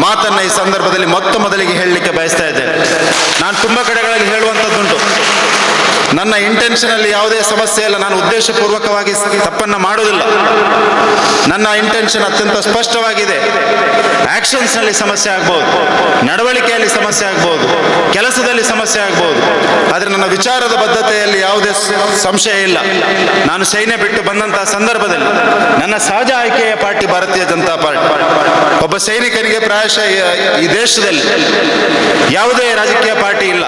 [SPEAKER 2] ಮಾತನ್ನ ಈ ಸಂದರ್ಭದಲ್ಲಿ ಮೊದಲಿಗೆ ಹೇಳಲಿಕ್ಕೆ ಬಯಸ್ತಾ ಇದ್ದೇನೆ. ನಾನು ತುಂಬಾ ಕಡೆಗಳಲ್ಲಿ ಹೇಳುವಂಥದ್ದುಂಟು, ನನ್ನ ಇಂಟೆನ್ಷನ್ ಅಲ್ಲಿ ಯಾವುದೇ ಸಮಸ್ಯೆ ಇಲ್ಲ, ನಾನು ಉದ್ದೇಶಪೂರ್ವಕವಾಗಿ ತಪ್ಪನ್ನ ಮಾಡುವುದಿಲ್ಲ. ನನ್ನ ಇಂಟೆನ್ಷನ್ ಅತ್ಯಂತ ಸ್ಪಷ್ಟವಾಗಿದೆ. ಆಕ್ಷನ್ಸ್ ನಲ್ಲಿ ಸಮಸ್ಯೆ ಆಗ್ಬಹುದು, ನಡವಳಿಕೆಯಲ್ಲಿ ಸಮಸ್ಯೆ ಆಗ್ಬಹುದು, ಕೆಲಸದಲ್ಲಿ ಸಮಸ್ಯೆ ಆಗ್ಬಹುದು, ಆದ್ರೆ ನನ್ನ ವಿಚಾರದ ಬದ್ಧತೆಯಲ್ಲಿ ಯಾವುದೇ ಸಂಶಯ ಇಲ್ಲ. ನಾನು ಸೈನ್ಯ ಬಿಟ್ಟು ಬಂದಂತಹ ಸಂದರ್ಭದಲ್ಲಿ ನನ್ನ ಸಹಜ ಆಯ್ಕೆಯ ಪಾರ್ಟಿ ಭಾರತೀಯ ಜನತಾ ಪಾರ್ಟಿ. ಒಬ್ಬ ಸೈನಿಕನಿಗೆ ಪ್ರಾಯಶಃ ಈ ದೇಶದಲ್ಲಿ ಯಾವುದೇ ರಾಜಕೀಯ ಪಾರ್ಟಿ ಇಲ್ಲ,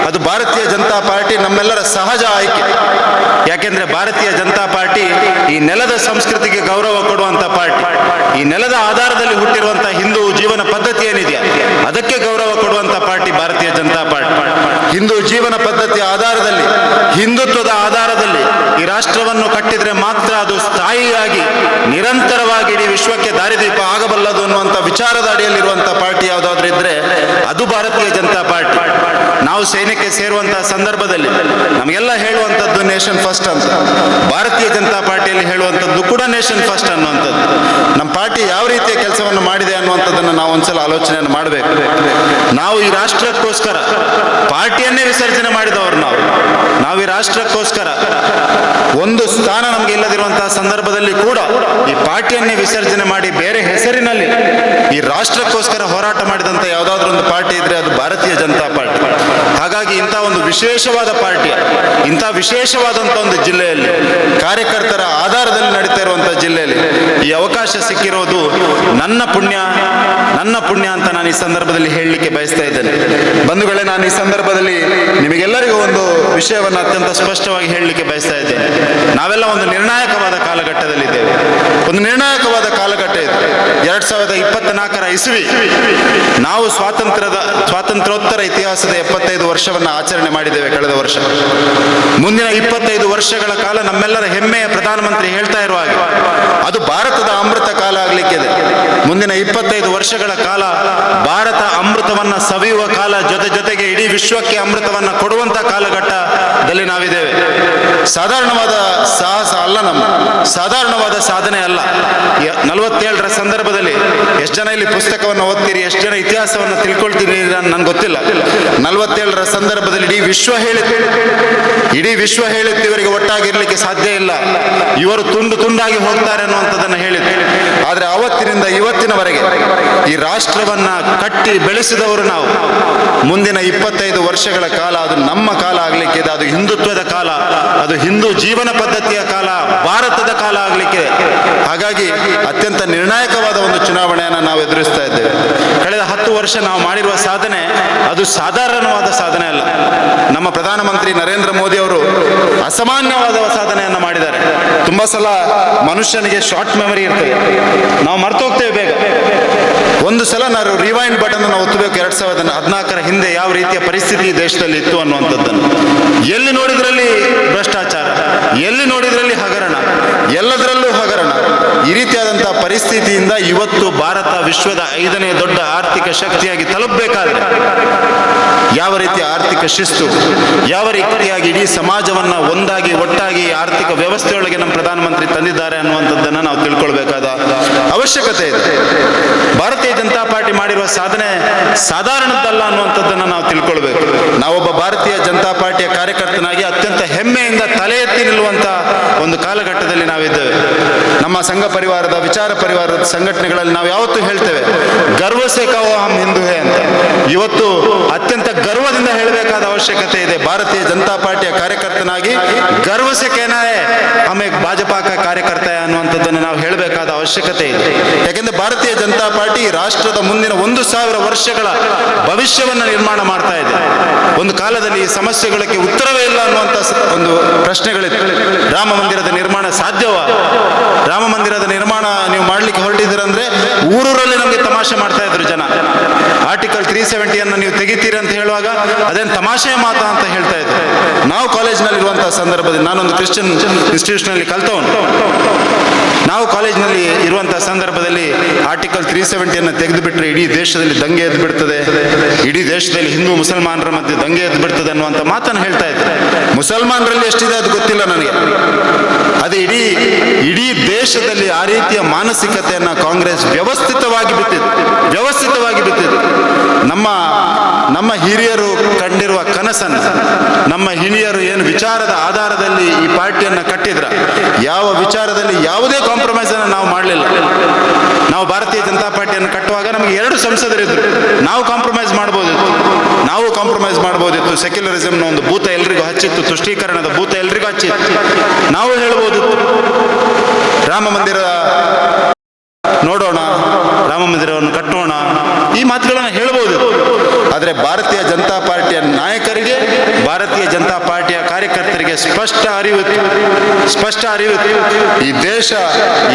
[SPEAKER 2] ಅದು ಭಾರತೀಯ ಜನತಾ ಪಾರ್ಟಿ ನಮ್ಮೆಲ್ಲರ ಸಹಜ ಆಯ್ಕೆ. ಯಾಕೆಂದ್ರೆ ಭಾರತೀಯ ಜನತಾ ಪಾರ್ಟಿ ಈ ನೆಲದ ಸಂಸ್ಕೃತಿಗೆ ಗೌರವ ಕೊಡುವಂತ ಪಾರ್ಟಿ, ಈ ನೆಲದ ಆಧಾರದಲ್ಲಿ ಹುಟ್ಟಿರುವಂತಹ ಹಿಂದೂ ಜೀವನ ಪದ್ಧತಿ ಏನಿದೆಯಾ ಅದಕ್ಕೆ ಗೌರವ ಕೊಡುವಂತ ಪಾರ್ಟಿ ಭಾರತೀಯ ಜನತಾ ಪಾರ್ಟಿ. ಹಿಂದೂ ಜೀವನ ಪದ್ಧತಿಯ ಆಧಾರದಲ್ಲಿ, ಹಿಂದುತ್ವದ ಆಧಾರದಲ್ಲಿ ಈ ರಾಷ್ಟ್ರವನ್ನು ಕಟ್ಟಿದ್ರೆ ಮಾತ್ರ ಅದು ಸ್ಥಾಯಿಯಾಗಿ ನಿರಂತರವಾಗಿ ಇಡೀ ವಿಶ್ವಕ್ಕೆ ದಾರಿದೀಪ ಆಗಬಲ್ಲದು ಅನ್ನುವಂಥ ವಿಚಾರದ ಅಡಿಯಲ್ಲಿರುವಂತಹ ಪಾರ್ಟಿ ಯಾವುದಾದ್ರೂ ಇದ್ರೆ ಅದು ಭಾರತೀಯ ಜನತಾ ಪಾರ್ಟಿ. ನಾವು ಸೈನ್ಯಕ್ಕೆ ಸೇರುವಂತಹ ಸಂದರ್ಭದಲ್ಲಿ ನಮಗೆಲ್ಲ ಹೇಳುವಂಥದ್ದು ನೇಷನ್ ಫಸ್ಟ್ ಅಂತ, ಭಾರತೀಯ ಜನತಾ ಪಾರ್ಟಿಯಲ್ಲಿ ಹೇಳುವಂಥದ್ದು ಕೂಡ ನೇಷನ್ ಫಸ್ಟ್ ಅನ್ನುವಂಥದ್ದು. ನಮ್ಮ ಪಾರ್ಟಿ ಯಾವ ರೀತಿಯ ಕೆಲಸವನ್ನು ಮಾಡಿದೆ ಅನ್ನುವಂಥದ್ದನ್ನು ನಾವು ಒಂದ್ಸಲ ಆಲೋಚನೆಯನ್ನು ಮಾಡಬೇಕು. ನಾವು ಈ ರಾಷ್ಟ್ರಕ್ಕೋಸ್ಕರ ಪಾರ್ಟಿಯನ್ನೇ ವಿಸರ್ಜನೆ ಮಾಡಿದವರು. ನಾವು ಈ ರಾಷ್ಟ್ರಕ್ಕೋಸ್ಕರ ಒಂದು ಸ್ಥಾನ ನಮಗೆ ಇಲ್ಲದಿರುವಂತಹ ಸಂದರ್ಭದಲ್ಲಿ ಕೂಡ ಈ ಪಾರ್ಟಿಯನ್ನೇ ವಿಸರ್ಜನೆ ಮಾಡಿ ಬೇರೆ ಹೆಸರಿನಲ್ಲಿ ಈ ರಾಷ್ಟ್ರಕ್ಕೋಸ್ಕರ ಹೋರಾಟ ಮಾಡಿದಂತ ಯಾವುದಾದ್ರೂ ಒಂದು ಪಾರ್ಟಿ ಇದ್ರೆ ಅದು ಭಾರತೀಯ ಜನತಾ ಪಾರ್ಟಿ. ಹಾಗಾಗಿ ಇಂಥ ಒಂದು ವಿಶೇಷವಾದ ಪಾರ್ಟಿ, ಇಂಥ ವಿಶೇಷವಾದಂಥ ಒಂದು ಜಿಲ್ಲೆಯಲ್ಲಿ ಕಾರ್ಯಕರ್ತರ ಆಧಾರದಲ್ಲಿ ನಡೀತಾ ಇರುವಂತಹ ಜಿಲ್ಲೆಯಲ್ಲಿ ಈ ಅವಕಾಶ ಸಿಕ್ಕಿರೋದು ನನ್ನ ಪುಣ್ಯ ಅಂತ ನಾನು ಈ ಸಂದರ್ಭದಲ್ಲಿ ಹೇಳಲಿಕ್ಕೆ ಬಯಸ್ತಾ ಇದ್ದೇನೆ. ಬಂಧುಗಳೇ, ನಾನು ಈ ಸಂದರ್ಭದಲ್ಲಿ ನಿಮಗೆಲ್ಲರಿಗೂ ಒಂದು ವಿಷಯವನ್ನು ಅತ್ಯಂತ ಸ್ಪಷ್ಟವಾಗಿ ಹೇಳಲಿಕ್ಕೆ ಬಯಸ್ತಾ ಇದ್ದೇನೆ. ನಾವೆಲ್ಲ ಒಂದು ನಿರ್ಣಾಯಕವಾದ ಕಾಲಘಟ್ಟದಲ್ಲಿದ್ದೇವೆ. ಒಂದು ನಿರ್ಣಾಯಕವಾದ ಕಾಲಘಟ್ಟ ಇದು. 2024 ಇಸವಿ ನಾವು ಸ್ವಾತಂತ್ರ್ಯೋತ್ತರ ಇತಿಹಾಸದ 75 ವರ್ಷವನ್ನು ಆಚರಣೆ ಮಾಡಿದ್ದೇವೆ ಕಳೆದ ವರ್ಷ. ಮುಂದಿನ 25 ವರ್ಷಗಳ ಕಾಲ ನಮ್ಮೆಲ್ಲರ ಹೆಮ್ಮೆಯ ಪ್ರಧಾನಮಂತ್ರಿ ಹೇಳ್ತಾ ಇರುವ ಹಾಗೆ ಅದು ಭಾರತದ ಅಮೃತ ಕಾಲ ಆಗಲಿಕ್ಕಿದೆ. ಮುಂದಿನ 25 ವರ್ಷಗಳ ಕಾಲ ಭಾರತ ಅಮೃತವನ್ನ ಸವಿಯುವ ಕಾಲ, ಜೊತೆಗೆ ಇಡೀ ವಿಶ್ವಕ್ಕೆ ಅಮೃತವನ್ನ ಕೊಡುವಂತ ಕಾಲಘಟ್ಟದಲ್ಲಿ ನಾವಿದ್ದೇವೆ. ಸಾಧಾರಣವಾದ ಸಾಹಸ ಅಲ್ಲ, ನಮ್ಮ ಸಾಧಾರಣವಾದ ಸಾಧನೆ ಅಲ್ಲ. 47ರ ಸಂದರ್ಭದಲ್ಲಿ ಎಷ್ಟು ಜನ ಇಲ್ಲಿ ಪುಸ್ತಕವನ್ನು ಓದ್ತೀರಿ, ಎಷ್ಟು ಜನ ಇತಿಹಾಸವನ್ನು ತಿಳ್ಕೊಳ್ತೀರಿ ನನ್ಗೆ ಗೊತ್ತಿಲ್ಲ. 47ರ ಸಂದರ್ಭದಲ್ಲಿ ಇಡೀ ವಿಶ್ವ ಹೇಳಿತ್ತು ಇವರಿಗೆ ಒಟ್ಟಾಗಿರ್ಲಿಕ್ಕೆ ಸಾಧ್ಯ ಇಲ್ಲ, ಇವರು ತುಂಡು ತುಂಡಾಗಿ ಹೋಗ್ತಾರೆ ಅನ್ನುವಂಥದ್ದನ್ನು ಹೇಳಿತ್ತು. ಆದ್ರೆ ಅವತ್ತಿನಿಂದ ಇವತ್ತಿನವರೆಗೆ ಈ ರಾಷ್ಟ್ರವನ್ನ ಕಟ್ಟಿ ಬೆಳೆಸಿದವರು ನಾವು. ಮುಂದಿನ 25 ವರ್ಷಗಳ ಕಾಲ ಅದು ನಮ್ಮ ಕಾಲ ಆಗ್ಲಿಕ್ಕಿದೆ. ಅದು ಹಿಂದುತ್ವದ ಕಾಲ, ಅದು ಹಿಂದೂ ಜೀವನ ಪದ್ಧತಿಯ ಕಾಲ, ಭಾರತದ ಕಾಲ ಆಗ್ಲಿಕ್ಕಿದೆ. ಹಾಗಾಗಿ ಅತ್ಯಂತ ನಿರ್ಣಾಯಕವಾದ ಒಂದು ಚುನಾವಣೆಯನ್ನು ನಾವು ಎದುರಿಸ್ತಾ ಇದ್ದೇವೆ. ಕಳೆದ 10 ವರ್ಷ ನಾವು ಮಾಡಿರುವ ಸಾಧನೆ ಅದು ಸಾಧಾರಣವಾದ ಸಾಧನೆ ಅಲ್ಲ. ನಮ್ಮ ಪ್ರಧಾನಮಂತ್ರಿ ನರೇಂದ್ರ ಮೋದಿ ಅವರು ಅಸಾಮಾನ್ಯವಾದ ಸಾಧನೆಯನ್ನು ಮಾಡಿದ್ದಾರೆ. ತುಂಬಾ ಸಲ ಮನುಷ್ಯನಿಗೆ ಶಾರ್ಟ್ ಮೆಮರಿ ಇರ್ತದೆ, ನಾವು ಮರ್ತೋಗ್ತೇವೆ ಬೇಗ. ಒಂದು ಸಲ ನಾವು ರಿವೈಂಡ್ ಬಟನ್ ಅನ್ನು ಒತ್ತಬೇಕು. 2014ರ ಹಿಂದೆ ಯಾವ ರೀತಿಯ ಪರಿಸ್ಥಿತಿ ದೇಶದಲ್ಲಿ ಇತ್ತು ಅನ್ನುವಂಥದ್ದನ್ನು. ಎಲ್ಲಿ ನೋಡಿದ್ರಲ್ಲಿ ಭ್ರಷ್ಟಾಚಾರ, ಎಲ್ಲಿ ನೋಡಿದ್ರಲ್ಲಿ ಹಗರಣ, ಎಲ್ಲದರಲ್ಲೂ ಹಗರಣ. ಈ ರೀತಿಯಾದಂತಹ ಪರಿಸ್ಥಿತಿಯಿಂದ ಇವತ್ತು ಭಾರತ ವಿಶ್ವದ 5ನೇ ದೊಡ್ಡ ಆರ್ಥಿಕ ಶಕ್ತಿಯಾಗಿ ತಲುಪಬೇಕಾದ್ರೆ ಯಾವ ರೀತಿಯ ಆರ್ಥಿಕ ಶಿಸ್ತು, ಯಾವ ರೀತಿಯಾಗಿ ಇಡೀ ಸಮಾಜವನ್ನ ಒಂದಾಗಿ ಒಟ್ಟಾಗಿ ಆರ್ಥಿಕ ವ್ಯವಸ್ಥೆಯೊಳಗೆ ನಮ್ಮ ಪ್ರಧಾನಮಂತ್ರಿ ತಂದಿದ್ದಾರೆ ಅನ್ನುವಂಥದ್ದನ್ನು ನಾವು ತಿಳ್ಕೊಳ್ಬೇಕಾದ ಅವಶ್ಯಕತೆ ಇದೆ. ಭಾರತೀಯ ಜನತಾ ಪಾರ್ಟಿ ಮಾಡಿರುವ ಸಾಧನೆ ಸಾಧಾರಣದ್ದಲ್ಲ ಅನ್ನುವಂಥದ್ದನ್ನು ನಾವು ತಿಳ್ಕೊಳ್ಬೇಕು. ನಾವೊಬ್ಬ ಭಾರತೀಯ ಜನತಾ ಪಾರ್ಟಿಯ ಕಾರ್ಯಕರ್ತನಾಗಿ ಅತ್ಯಂತ ಹೆಮ್ಮೆಯಿಂದ ತಲೆ ಎತ್ತಿ ನಿಲ್ಲುವಂತ ಒಂದು ಕಾಲಘಟ್ಟದಲ್ಲಿ ನಾವಿದ್ದೇವೆ. ನಮ್ಮ ಸಂಘ ಪರಿವಾರದ, ವಿಚಾರ ಪರಿವಾರದ ಸಂಘಟನೆಗಳಲ್ಲಿ ನಾವು ಯಾವತ್ತೂ ಹೇಳ್ತೇವೆ, ಗರ್ವ ಸೇ ಕಹೋ ಹಮ್ ಹಿಂದೂ ಹೇ ಅಂತ. ಇವತ್ತು ಅತ್ಯಂತ ಗರ್ವದಿಂದ ಹೇಳಬೇಕಾದ ಅವಶ್ಯಕತೆ ಇದೆ. ಭಾರತೀಯ ಜನತಾ ಪಾರ್ಟಿಯ ಕಾರ್ಯಕರ್ತನಾಗಿ ಗರ್ವ ಸೇ ಕೇನಾ ಹೈ ಹಮ್ ಏಕ್ ಭಾಜಪಾ ಕಾ ಕಾರ್ಯಕರ್ತ ಅನ್ನುವಂಥದ್ದನ್ನು ನಾವು ಹೇಳಬೇಕಾದ ಅವಶ್ಯಕತೆ ಇದೆ. ಯಾಕೆಂದ್ರೆ ಭಾರತೀಯ ಜನತಾ ಪಾರ್ಟಿ ರಾಷ್ಟ್ರದ ಮುಂದಿನ 1000 ವರ್ಷಗಳ ಭವಿಷ್ಯವನ್ನ ನಿರ್ಮಾಣ ಮಾಡ್ತಾ ಇದೆ. ಒಂದು ಕಾಲದಲ್ಲಿ ಈ ಸಮಸ್ಯೆಗಳಿಗೆ ಉತ್ತರವೇ ಇಲ್ಲ ಅನ್ನುವಂಥ ಒಂದು ಪ್ರಶ್ನೆಗಳಿತ್ತು. ರಾಮ ಮಂದಿರದ ನಿರ್ಮಾಣ ಸಾಧ್ಯವಾ? ರಾಮ ಮಂದಿರದ ನಿರ್ಮಾಣ ನೀವು ಮಾಡ್ಲಿಕ್ಕೆ ಹೊರಟಿದ್ದೀರಂದ್ರೆ ಊರೂರಲ್ಲಿ ನಮಗೆ ತಮಾಷೆ ಮಾಡ್ತಾ ಇದ್ರು ಜನ. ಆರ್ಟಿಕಲ್ 370 ನೀವು ತೆಗಿತೀರಿ ಅಂತ ಹೇಳುವಾಗ ಅದೇನು ತಮಾಷೆಯ ಮಾತಾ ಅಂತ ಹೇಳ್ತಾ ಇದ್ರು. ನಾವು ಕಾಲೇಜ್ನಲ್ಲಿ ಇರುವಂತಹ ಸಂದರ್ಭದಲ್ಲಿ, ನಾನೊಂದು ಕ್ರಿಶ್ಚಿಯನ್ ಇನ್ಸ್ಟಿಟ್ಯೂಷನಲ್ಲಿ ಕಲ್ತವನು, ನಾವು ಕಾಲೇಜ್ನಲ್ಲಿ ಇರುವಂತಹ ಸಂದರ್ಭದಲ್ಲಿ ಆರ್ಟಿಕಲ್ 370 ತೆಗೆದು ಬಿಟ್ಟರೆ ಇಡೀ ದೇಶದಲ್ಲಿ ದಂಗೆ ಎದ್ದು ಬಿಡ್ತದೆ, ಇಡೀ ದೇಶದಲ್ಲಿ ಹಿಂದೂ ಮುಸಲ್ಮಾನರ ಮಧ್ಯೆ ದಂಗೆ ಎದ್ದು ಬಿಡ್ತದೆ ಅನ್ನುವಂಥ ಮಾತನ್ನು ಹೇಳ್ತಾ ಇದ್ದಾರೆ. ಮುಸಲ್ಮಾನರಲ್ಲಿ ಎಷ್ಟಿದೆ ಅದು ಗೊತ್ತಿಲ್ಲ ನನಗೆ. ಅದು ಇಡೀ ದೇಶದಲ್ಲಿ ಆ ರೀತಿಯ ಮಾನಸಿಕತೆಯನ್ನ ಕಾಂಗ್ರೆಸ್ ವ್ಯವಸ್ಥಿತವಾಗಿ ಬಿತ್ತಿತ್ತು. ನಮ್ಮ ಹಿರಿಯರು ಕಂಡಿರುವ ಕನಸನ್ನು, ನಮ್ಮ ಹಿರಿಯರು ಏನು ವಿಚಾರದ ಆಧಾರದಲ್ಲಿ ಈ ಪಾರ್ಟಿಯನ್ನು ಕಟ್ಟಿದ್ರ, ಯಾವ ವಿಚಾರದಲ್ಲಿ ಯಾವುದೇ ಕಾಂಪ್ರಮೈಸ್ ಅನ್ನು ನಾವು ಮಾಡಲಿಲ್ಲ. ನಾವು ಭಾರತೀಯ ಜನತಾ ಪಾರ್ಟಿಯನ್ನು ಕಟ್ಟುವಾಗ ನಮಗೆ 2 ಸಂಸದರಿದ್ರು. ನಾವು ಕಾಂಪ್ರಮೈಸ್ ಮಾಡಬಹುದಿತ್ತು. ಸೆಕ್ಯುಲರಿಸಂನ ಒಂದು ಭೂತ ಎಲ್ರಿಗೂ ಹಚ್ಚಿತ್ತು, ತುಷ್ಟೀಕರಣದ ಭೂತ ಎಲ್ರಿಗೂ ಹಚ್ಚಿತ್ತು. ನಾವು ಹೇಳ್ಬೋದಿತ್ತು ರಾಮ ಮಂದಿರ ನೋಡೋಣ, ರಾಮ ಮಂದಿರವನ್ನು ಕಟ್ಟೋಣ, ಈ ಮಾತುಗಳನ್ನು ಹೇಳ್ಬೋದು. ಆದರೆ ಭಾರತೀಯ ಜನತಾ ಪಾರ್ಟಿಯ ನಾಯಕರಿಗೆ, ಭಾರತೀಯ ಜನತಾ ಪಾರ್ಟಿಯ ಕಾರ್ಯಕರ್ತರಿಗೆ ಸ್ಪಷ್ಟ ಅರಿವಿತ್ತು. ಈ ದೇಶ,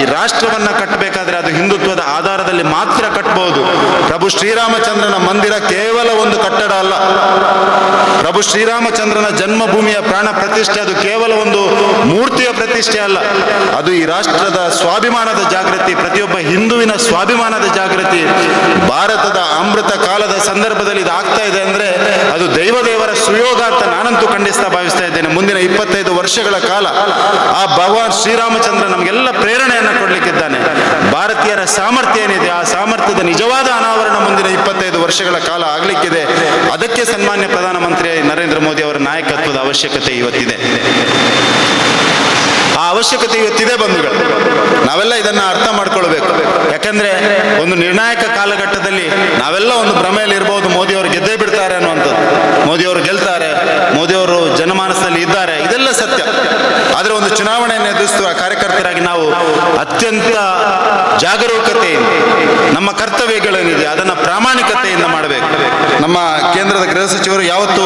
[SPEAKER 2] ಈ ರಾಷ್ಟ್ರವನ್ನ ಕಟ್ಟಬೇಕಾದ್ರೆ ಅದು ಹಿಂದುತ್ವದ ಆಧಾರದಲ್ಲಿ ಮಾತ್ರ ಕಟ್ಟಬಹುದು. ಪ್ರಭು ಶ್ರೀರಾಮಚಂದ್ರನ ಮಂದಿರ ಕೇವಲ ಒಂದು ಕಟ್ಟಡ ಅಲ್ಲ. ಪ್ರಭು ಶ್ರೀರಾಮಚಂದ್ರನ ಜನ್ಮಭೂಮಿಯ ಪ್ರಾಣ ಪ್ರತಿಷ್ಠೆ ಅದು ಕೇವಲ ಒಂದು ಮೂರ್ತಿಯ ಪ್ರತಿಷ್ಠೆ ಅಲ್ಲ. ಅದು ಈ ರಾಷ್ಟ್ರದ ಸ್ವಾಭಿಮಾನದ ಜಾಗೃತಿ, ಪ್ರತಿಯೊಬ್ಬ ಹಿಂದುವಿನ ಸ್ವಾಭಿಮಾನದ ಜಾಗೃತಿ. ಭಾರತದ ಅಮೃತ ಕಾಲದ ಸಂದರ್ಭದಲ್ಲಿ ಇದು ಆಗ್ತಾ ಇದೆ ಅಂದ್ರೆ ಅದು ದೇವರ ಸುಯೋಗ ಅಂತ ನಾನಂತೂ ಖಂಡಿಸ್ತಾ ಭಾವಿಸ್ತಾ ಇದ್ದೇನೆ. ಮುಂದಿನ 25 ವರ್ಷಗಳ ಕಾಲ ಆ ಭಗವಾನ್ ಶ್ರೀರಾಮಚಂದ್ರ ನಮಗೆಲ್ಲ ಪ್ರೇರಣೆಯನ್ನು ಕೊಡ್ಲಿಕ್ಕಿದ್ದಾನೆ. ಭಾರತೀಯರ ಸಾಮರ್ಥ್ಯ ಏನಿದೆ, ಆ ಸಾಮರ್ಥ್ಯದ ನಿಜವಾದ ಅನಾವರಣ ಮುಂದಿನ 25 ವರ್ಷಗಳ ಕಾಲ ಆಗ್ಲಿಕ್ಕಿದೆ. ಅದಕ್ಕೆ ಸನ್ಮಾನ್ಯ ಪ್ರಧಾನಮಂತ್ರಿ ನರೇಂದ್ರ ಮೋದಿ ಅವರ ನಾಯಕತ್ವದ ಅವಶ್ಯಕತೆ ಇವತ್ತಿದೆ. ಆ ಅವಶ್ಯಕತೆ ಇವತ್ತಿದೆ ಬಂಧುಗಳು. ನಾವೆಲ್ಲ ಇದನ್ನ ಅರ್ಥ ಮಾಡ್ಕೊಳ್ಬೇಕು. ಯಾಕಂದ್ರೆ ಒಂದು ನಿರ್ಣಾಯಕ ಕಾಲಘಟ್ಟದಲ್ಲಿ ನಾವೆಲ್ಲ ಒಂದು ಭ್ರಮೆಯಲ್ಲಿ ಇರಬಹುದು, ಮೋದಿಯವರು ಗೆದ್ದೇ ಬಿಡ್ತಾರೆ ಅನ್ನುವಂಥದ್ದು. ಮೋದಿಯವರು ಗೆಲ್ತಾರೆ, ಮೋದಿಯವರು ಜನಮಾನಸದಲ್ಲಿ ಇದ್ದಾರೆ, ಇದೆಲ್ಲ ಸತ್ಯ. ಆದ್ರೆ ಒಂದು ಚುನಾವಣೆಯನ್ನು ಎದುರಿಸುವ ಕಾರ್ಯಕರ್ತರಾಗಿ ನಾವು ಅತ್ಯಂತ ಜಾಗರೂಕತೆಯಿಂದ ನಮ್ಮ ಕರ್ತವ್ಯಗಳೇನಿದೆ ಅದನ್ನ ಪ್ರಾಮಾಣಿಕತೆಯಿಂದ ಮಾಡಬೇಕು. ನಮ್ಮ ಕೇಂದ್ರದ ಗೃಹ ಸಚಿವರು ಯಾವತ್ತೂ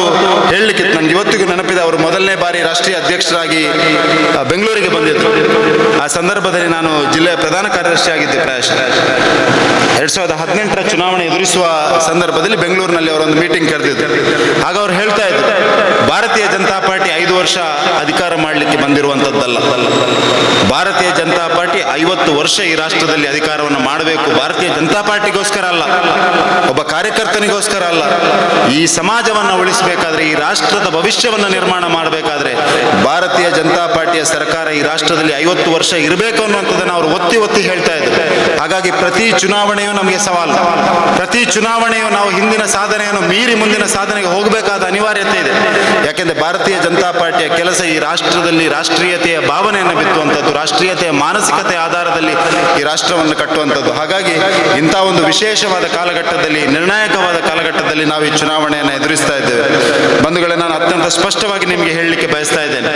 [SPEAKER 2] ಹೇಳಲಿಕ್ಕಿತ್ತು, ನನಗೆ ಇವತ್ತಿಗೂ ನೆನಪಿದೆ. ಅವರು ಮೊದಲನೇ ಬಾರಿ ರಾಷ್ಟ್ರೀಯ ಅಧ್ಯಕ್ಷರಾಗಿ ಬೆಂಗಳೂರಿಗೆ ಬಂದಿದ್ದರು. ಆ ಸಂದರ್ಭದಲ್ಲಿ ನಾನು ಜಿಲ್ಲೆಯ ಪ್ರಧಾನ ಕಾರ್ಯದರ್ಶಿ ಆಗಿದ್ದೆ. ಪ್ರಾಯಶಃ 2018 ಚುನಾವಣೆ ಎದುರಿಸುವ ಸಂದರ್ಭದಲ್ಲಿ ಬೆಂಗಳೂರಿನಲ್ಲಿ ಅವರೊಂದು ಮೀಟಿಂಗ್ ಕರೆದಿದ್ದರು. ಆಗ ಅವ್ರು ಹೇಳ್ತಾ ಇದ್ರು, ಭಾರತೀಯ ಜನತಾ ಪಾರ್ಟಿ 5 ವರ್ಷ ಅಧಿಕಾರ ಮಾಡಲಿಕ್ಕೆ ಬಂದಿರುವಂಥದ್ದಲ್ಲ. ಭಾರತೀಯ ಜನತಾ ಪಾರ್ಟಿ 50 ವರ್ಷ ಈ ರಾಷ್ಟ್ರದಲ್ಲಿ ಅಧಿಕಾರವನ್ನು ಮಾಡಬೇಕು. ಭಾರತೀಯ ಜನತಾ ಪಾರ್ಟಿಗೋಸ್ಕರ ಅಲ್ಲ, ಒಬ್ಬ ಕಾರ್ಯಕರ್ತನಿಗೋಸ್ಕರ ಅಲ್ಲ. ಈ ಸಮಾಜವನ್ನು ಉಳಿಸಬೇಕಾದ್ರೆ, ಈ ರಾಷ್ಟ್ರದ ಭವಿಷ್ಯವನ್ನು ನಿರ್ಮಾಣ ಮಾಡಬೇಕಾದ್ರೆ ಭಾರತೀಯ ಜನತಾ ಪಾರ್ಟಿಯ ಸರ್ಕಾರ ಈ ರಾಷ್ಟ್ರದಲ್ಲಿ 50 ವರ್ಷ ಇರಬೇಕು ಅನ್ನುವಂಥದ್ದನ್ನು ಅವರು ಒತ್ತಿ ಒತ್ತಿ ಹೇಳ್ತಾ ಇದ್ರು. ಹಾಗಾಗಿ ಪ್ರತಿ ಚುನಾವಣೆಯೂ ನಮಗೆ ಸವಾಲು. ಪ್ರತಿ ಚುನಾವಣೆಯೂ ನಾವು ಹಿಂದಿನ ಸಾಧನೆಯನ್ನು ಮೀರಿ ಮುಂದಿನ ಸಾಧನೆಗೆ ಹೋಗಬೇಕಾದ ಅನಿವಾರ್ಯತೆ ಇದೆ. ಯಾಕೆಂದರೆ ಭಾರತೀಯ ಜನತಾ ಪಾರ್ಟಿಯ ಕೆಲಸ ಈ ರಾಷ್ಟ್ರದಲ್ಲಿ ರಾಷ್ಟ್ರೀಯತೆಯ ಭಾವನೆಯನ್ನು ಬಿತ್ತುವಂಥದ್ದು, ರಾಷ್ಟ್ರೀಯತೆಯ ಮಾನಸಿಕತೆ ಆಧಾರದಲ್ಲಿ ಈ ರಾಷ್ಟ್ರವನ್ನು ಕಟ್ಟುವಂಥದ್ದು. ಹಾಗಾಗಿ ಇಂಥ ಒಂದು ವಿಶೇಷವಾದ ಕಾಲಘಟ್ಟದಲ್ಲಿ, ನಿರ್ಣಾಯಕವಾದ ಕಾಲಘಟ್ಟದಲ್ಲಿ ನಾವು ಈ ಚುನಾವಣೆಯನ್ನು ಎದುರಿಸ್ತಾ ಇದ್ದೇವೆ. ಬಂಧುಗಳೇ, ನಾನು ಅತ್ಯಂತ ಸ್ಪಷ್ಟವಾಗಿ ನಿಮಗೆ ಹೇಳಲಿಕ್ಕೆ ಬಯಸ್ತಾ ಇದ್ದೇನೆ,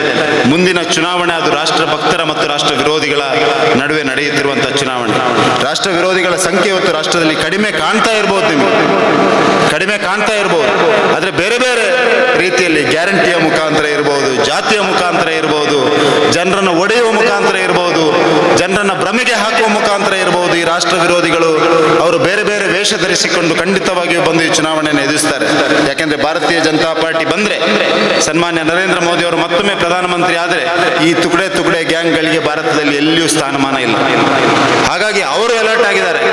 [SPEAKER 2] ಮುಂದಿನ ಚುನಾವಣೆ ಅದು ರಾಷ್ಟ್ರ ಭಕ್ತರ ಮತ್ತು ರಾಷ್ಟ್ರ ವಿರೋಧಿಗಳ ನಡುವೆ ನಡೆಯುತ್ತಿರುವಂಥ ಚುನಾವಣೆ. ರಾಷ್ಟ್ರ ವಿರೋಧಿಗಳ ಸಂಖ್ಯೆ ಇವತ್ತು ರಾಷ್ಟ್ರದಲ್ಲಿ ಕಡಿಮೆ ಕಾಣ್ತಾ ಇರ್ಬೋದು, ನಿಮಗೆ ಕಡಿಮೆ ಕಾಣ್ತಾ ಇರ್ಬೋದು. ಆದರೆ ಬೇರೆ ಬೇರೆ ರೀತಿಯಲ್ಲಿ ಗ್ಯಾರಂಟಿಯ ಮುಖಾಂತರ ಇರ್ಬೋದು, ಜಾತಿಯ ಮುಖಾಂತರ ಇರ್ಬೋದು, ಜನರನ್ನು ಒಡೆಯುವ ಮುಖಾಂತರ ಇರ್ಬೋದು, ಜನರನ್ನು ಭ್ರಮೆಗೆ ಹಾಕುವ ಮುಖಾಂತರ ಇರ್ಬೋದು, ಈ ರಾಷ್ಟ್ರ ವಿರೋಧಿಗಳು ಅವರು ಬೇರೆ ಬೇರೆ ವೇಷ ಧರಿಸಿಕೊಂಡು ಖಂಡಿತವಾಗಿಯೂ ಬಂದು ಈ ಚುನಾವಣೆಯನ್ನು ಎದುರಿಸ್ತಾರೆ. ಯಾಕೆಂದ್ರೆ ಭಾರತೀಯ ಜನತಾ ಪಾರ್ಟಿ ಬಂದ್ರೆ, ಸನ್ಮಾನ್ಯ ನರೇಂದ್ರ ಮೋದಿ ಅವರು ಮತ್ತೊಮ್ಮೆ ಪ್ರಧಾನಮಂತ್ರಿ ಆದರೆ ಈ ತುಕಡೆ ಗ್ಯಾಂಗ್ಗಳಿಗೆ ಭಾರತದಲ್ಲಿ ಎಲ್ಲಿಯೂ ಸ್ಥಾನಮಾನ ಇಲ್ಲ. ಹಾಗಾಗಿ ಅವರು ಅಲರ್ಟ್ ಆಗಿದ್ದಾರೆ,